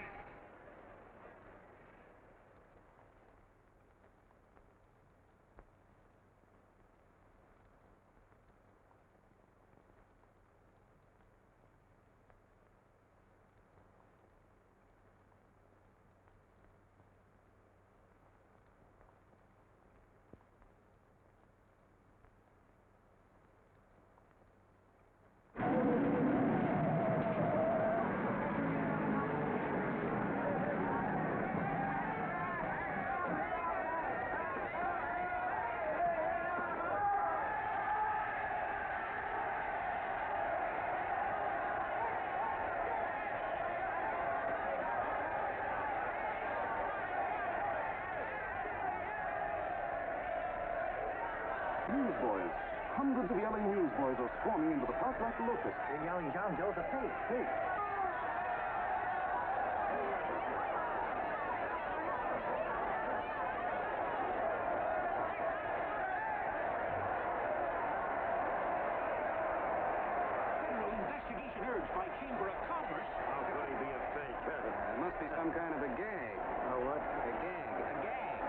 Newsboys. Hundreds of yelling newsboys are swarming into the park like locusts. They're yelling John Doe's a fake. Federal investigation urged by Chamber of Commerce. How could he be a fake? It must be some kind of a gag. A what? A gag. A gag.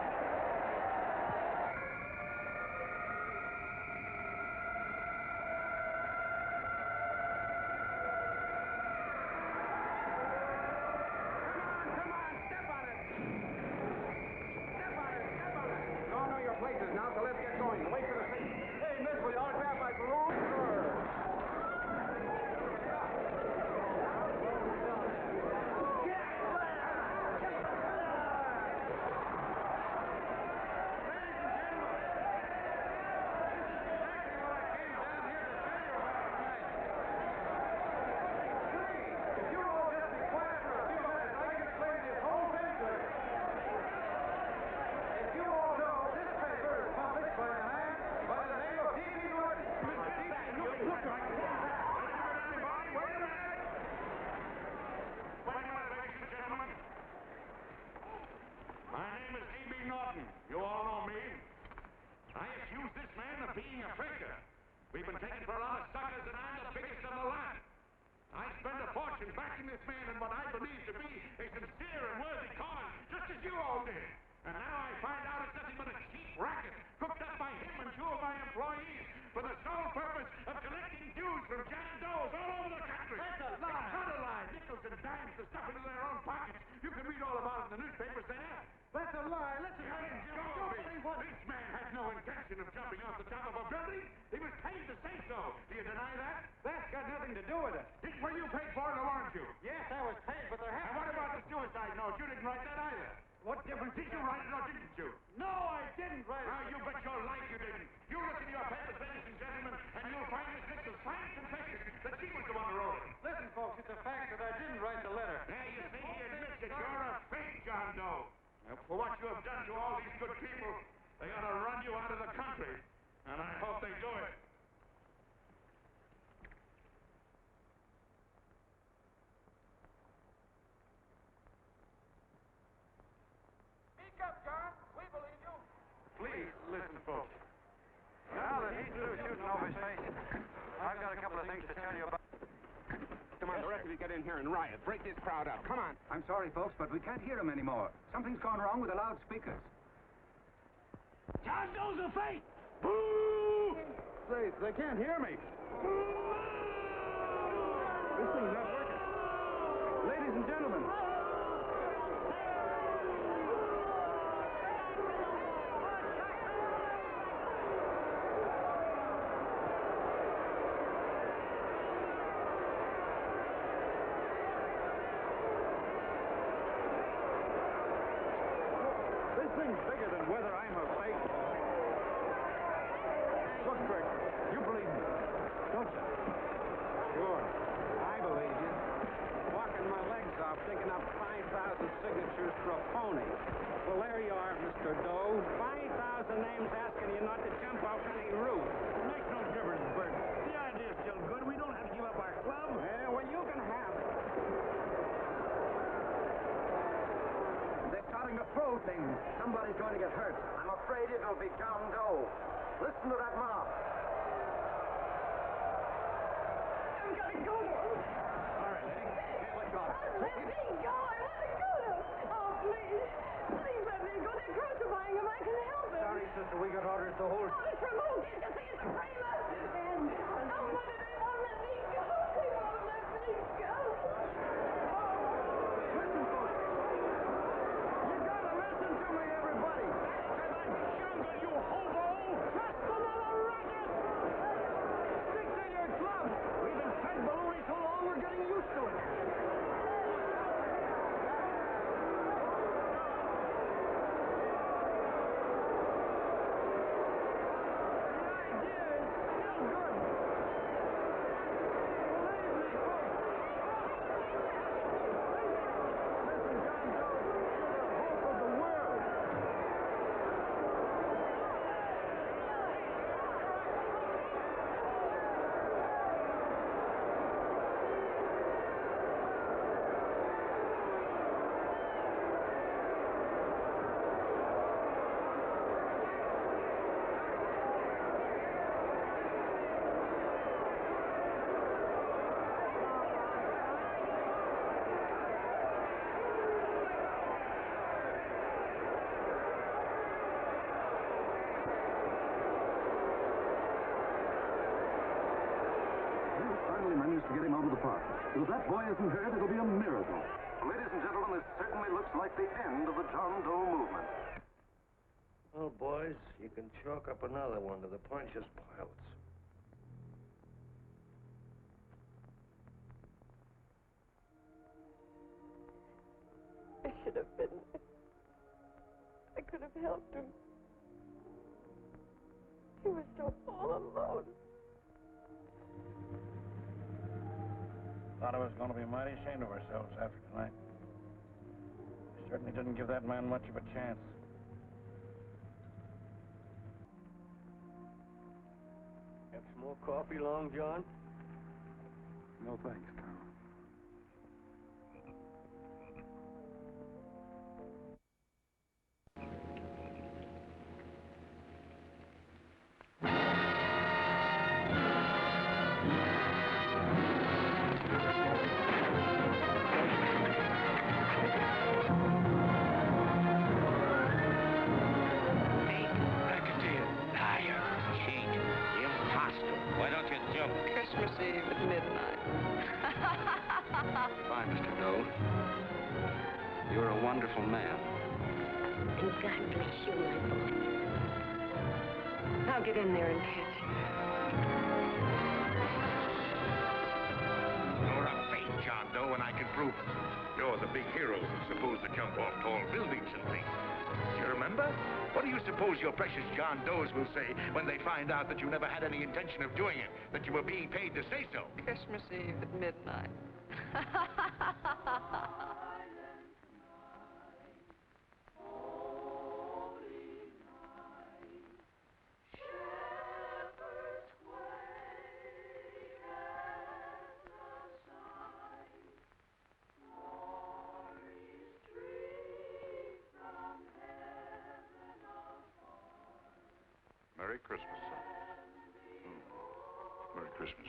lot of suckers, and I'm the biggest of the lot. I spent a fortune backing this man in what I believe to be a sincere and worthy cause, just as you all did. And now I find out it's nothing but a cheap racket cooked up by him and two of my employees for the sole purpose of collecting dues from John Does all over the country. That's a lie. It's not a lie. Nickels and dimes to stuff into their own pockets. You can read all about it in the newspapers there. That's a lie. Listen, this man had no intention of jumping off the top of a building. He was paid to say so. Do you deny that? That's got nothing to do with it. Well, you paid for it, or weren't you? Yes, I was paid, but there happened... And what about the suicide note? You didn't write that either. What difference? Did you write it or didn't you? No, I didn't write it. Well, you bet your life you didn't. You look in your papers, ladies and gentlemen, and you'll find this Nichols' fine confession that she was the one who wrote it. Listen, folks, it's a fact that I didn't write the letter. There, you see, he admits that you're a fake John Doe. Now, for what you have done to all these good people, they ought to run you out of the country. And I hope they do it. Speak up, John. We believe you. Please, listen, folks. Now that he's through shooting over his face, I've got a couple of things to tell you about. Come on, the rest of you get in here and riot. Break this crowd up. Come on. I'm sorry, folks, but we can't hear him anymore. Something's gone wrong with the loudspeakers. John Doe's a fake! Boo! They can't hear me. This thing's not working. Ladies and gentlemen. This thing's bigger than whether I'm a fake. Look, Bert, you believe me, don't you? Sure. I believe you. Walking my legs off, thinking up 5,000 signatures for a phony. Well, there you are, Mr. Doe. 5,000 names asking you not to jump off any roof. It makes no difference, Bert. The idea's still good. We don't have to give up our club. Yeah, well, you can have it. They're starting to throw things. Somebody's going to get hurt. I'm afraid it'll be John Doe. Listen to that mob. I've got to go. All right, lady. Here, let's go. Let me go. I want to go. Oh, please. Please let me go. They're crucifying him. I can help him. Sorry, sister, we got orders to hold. Orders from who? You think it's a framer? And oh, why do they won't let me go? They won't let me go. Listen, folks. You gotta listen to me, everybody. That's my jungle, you hobo. Just another racket. Stick to your club. We've been fed baloney so long, we're getting used to it. Finally managed to get him out of the park. If that boy isn't hurt, it'll be a miracle. Ladies and gentlemen, this certainly looks like the end of the John Doe movement. Well, boys, you can chalk up another one to the Pontius Pilates. I should have been there. I could have helped him. He was so all alone. Thought I was going to be mighty ashamed of ourselves after tonight. We certainly didn't give that man much of a chance. Have some more coffee, Long John? No thanks, Carl. Christmas Eve at midnight. Bye, Mr. Doe. You're a wonderful man. And God bless you, my boy. I'll get in there and catch you. You're a fake John Doe, and I can prove it. You're the big hero who's supposed to jump off tall buildings and things. You remember? What do you suppose your precious John Does will say when they find out that you never had any intention of doing it, that you were being paid to say so? Christmas Eve at midnight. Merry Christmas, son. Merry Christmas.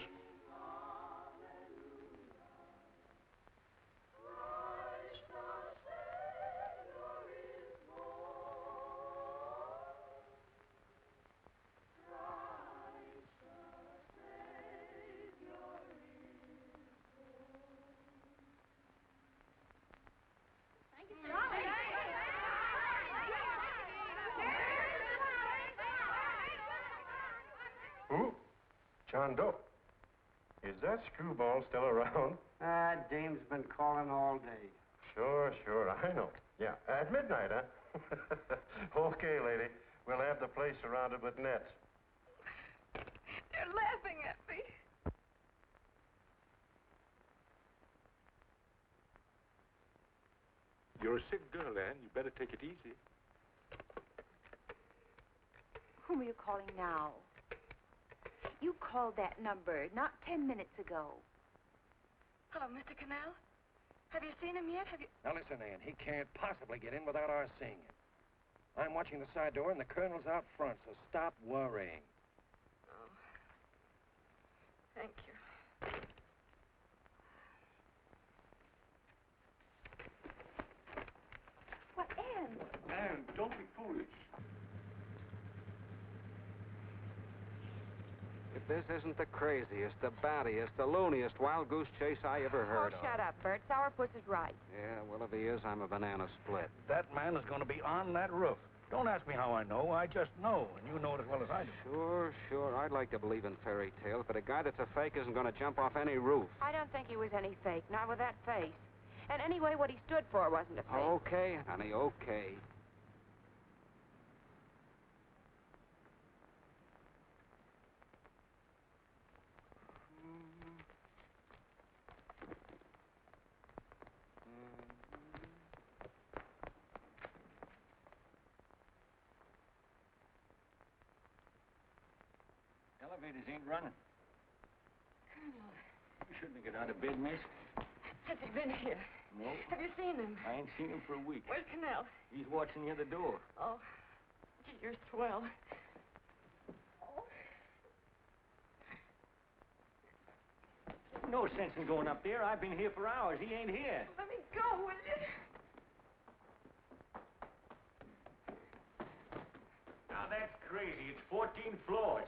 Who? John Doe. Is that screwball still around? Dame's been calling all day. Sure, I know. Yeah, at midnight, huh? Okay, lady. We'll have the place surrounded with nets. They're laughing at me. You're a sick girl, Ann. You better take it easy. Whom are you calling now? You called that number not 10 minutes ago. Hello, Mr. Canal. Have you seen him yet? Have you... Now listen, Ann, he can't possibly get in without our seeing him. I'm watching the side door and the colonel's out front, so stop worrying. Oh. Thank you. What, Ann? Ann, don't be foolish. If this isn't the craziest, the battiest, the looniest wild goose chase I ever heard of. Shut up, Bert. Sourpuss is right. Yeah, well, if he is, I'm a banana split. That man is going to be on that roof. Don't ask me how I know. I just know, and you know it as well as I do. Sure. I'd like to believe in fairy tales, but a guy that's a fake isn't going to jump off any roof. I don't think he was any fake, not with that face. And anyway, what he stood for wasn't a fake. Okay, honey, okay. Elevators ain't running. Colonel, You shouldn't have got out of bed, miss. has he been here? No. Have you seen him? I ain't seen him for a week. Where's Canal? He's watching near the door. Oh, gee, you're swell. No sense in going up there. I've been here for hours. He ain't here. Let me go, will you? Now, that's crazy. It's 14 floors.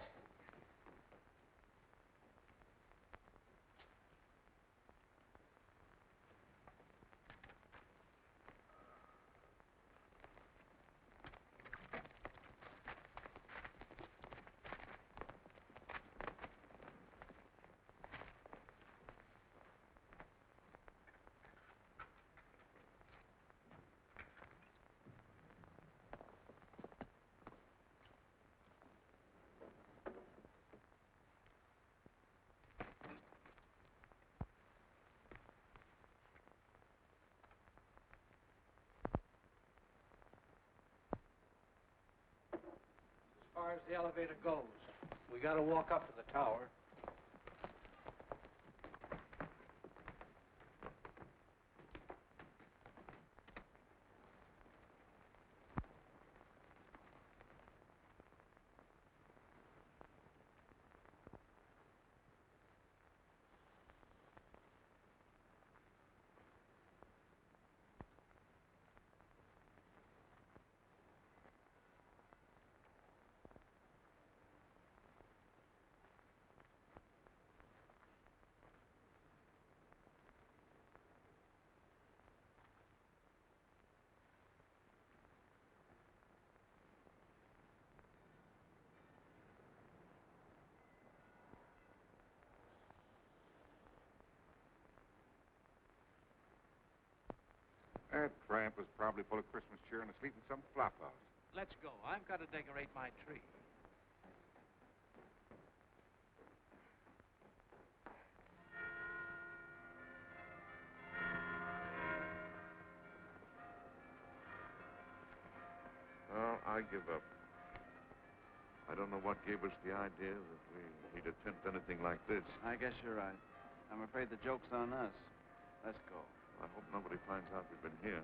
As far as the elevator goes, we gotta walk up to the tower. That tramp was probably full of Christmas cheer and asleep in some flop house. Let's go. I've got to decorate my tree. Well, I give up. I don't know what gave us the idea that we'd attempt anything like this. I guess you're right. I'm afraid the joke's on us. Let's go. I hope nobody finds out we've been here.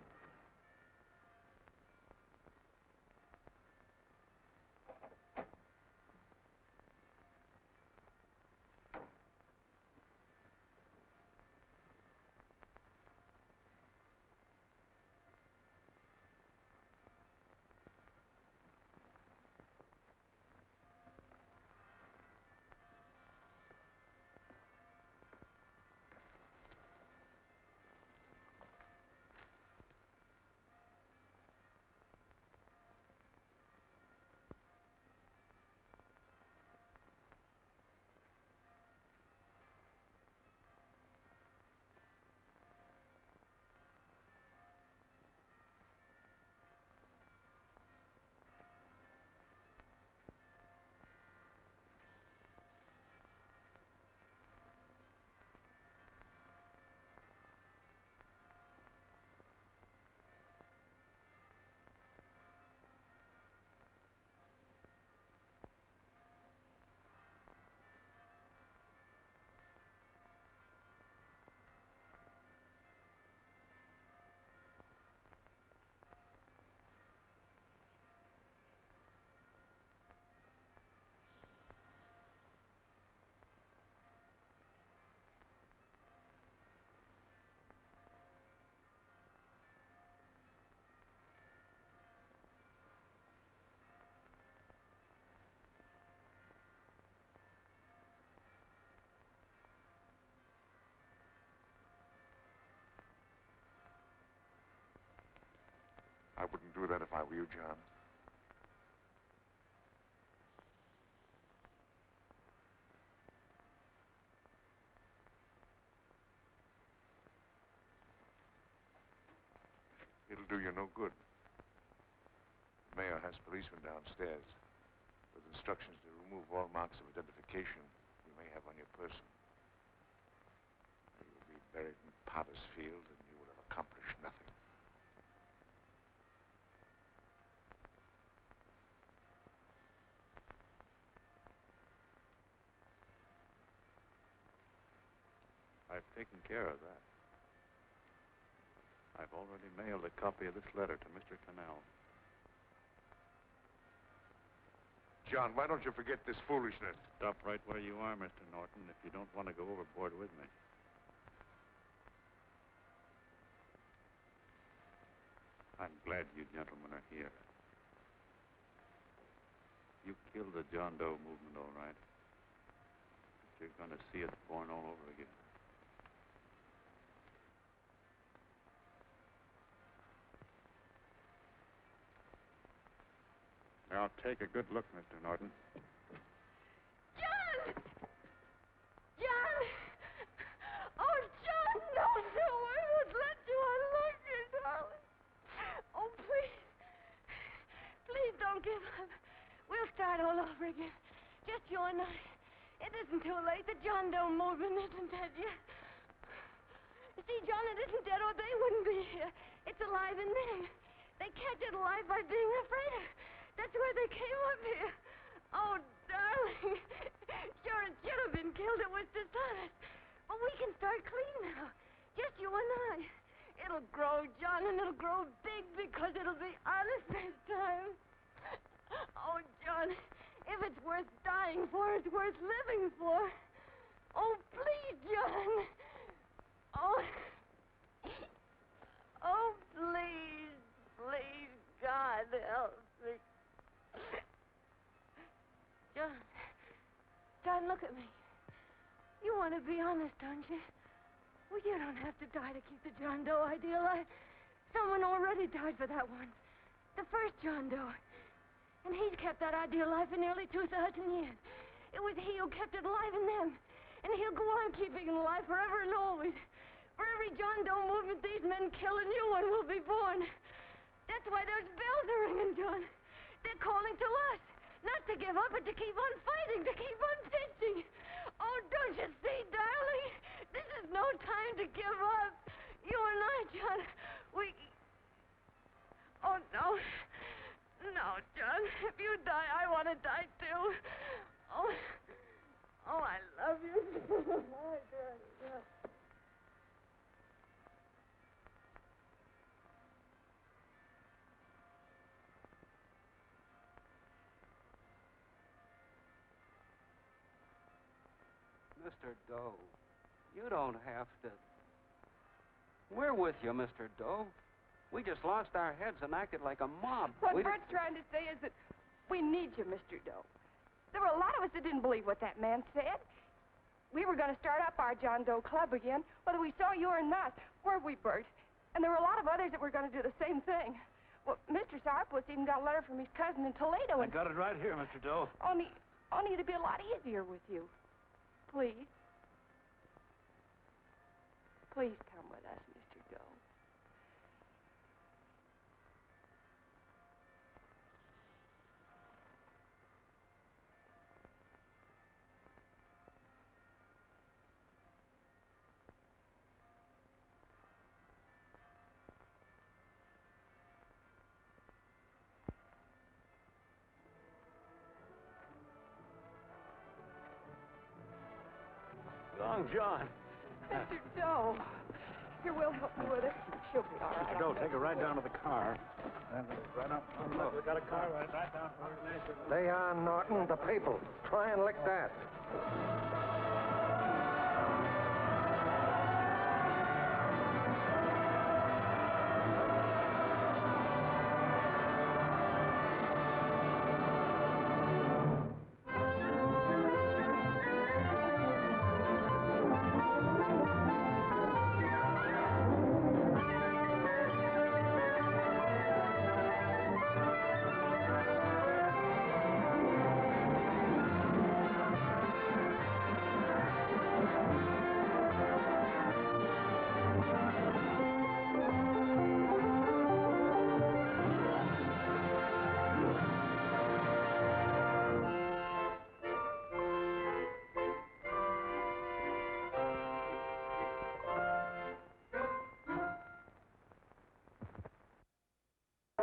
I wouldn't do that if I were you, John. It'll do you no good. The mayor has policemen downstairs with instructions to remove all marks of identification you may have on your person. You will be buried in Potter's Field, and you will have accomplished nothing. I've taken care of that. I've already mailed a copy of this letter to Mr. Canal. John, why don't you forget this foolishness? Stop right where you are, Mr. Norton, if you don't want to go overboard with me. I'm glad you gentlemen are here. You killed the John Doe movement, all right. But you're going to see it born all over again. Now, take a good look, Mr. Norton. John! John! Oh, John, no, I won't let you unlock me, darling. Oh, please. Please don't give up. We'll start all over again. Just you and I. It isn't too late. The John Doe movement isn't dead yet. You see, John, it isn't dead or they wouldn't be here. It's alive in them. They catch it alive by being afraid of. That's why they came up here. Oh, darling. Sure, it should have been killed. It was dishonest. But we can start clean now. Just you and I. It'll grow, John, and it'll grow big because it'll be honest this time. Oh, John, if it's worth dying for, it's worth living for. Oh, please, John. Oh. Oh, please, please, God, help me. John, look at me. You want to be honest, don't you? Well, you don't have to die to keep the John Doe idea alive. Someone already died for that one. The first John Doe. And he's kept that idea alive for nearly 2,000 years. It was he who kept it alive in them. And he'll go on keeping it alive forever and always. For every John Doe movement, these men kill a new one will be born. That's why those bells are ringing, John. They're calling to us. Not to give up, but to keep on fighting, to keep on pitching. Oh, don't you see, darling? This is no time to give up. You and I, John, we... Oh, no. No, John. If you die, I want to die, too. Oh, I love you. Oh, John. Mr. Doe, you don't have to. We're with you, Mr. Doe. We just lost our heads and acted like a mob. What Bert's trying to say is that we need you, Mr. Doe. There were a lot of us that didn't believe what that man said. We were going to start up our John Doe Club again, whether we saw you or not. Weren't we, Bert? And there were a lot of others that were going to do the same thing. Well, Mr. Sourpuss even got a letter from his cousin in Toledo. I got it right here, Mr. Doe. Only it'd be a lot easier with you. Please. Please come with us, Mr. Doe. Long John. Mr. Doe. Here, we'll help you with it. She'll be all right. Mr. Doe, take her right down to the car. And right up. Look, we got a car right down for her. They are, Norton, the people. Try and lick that.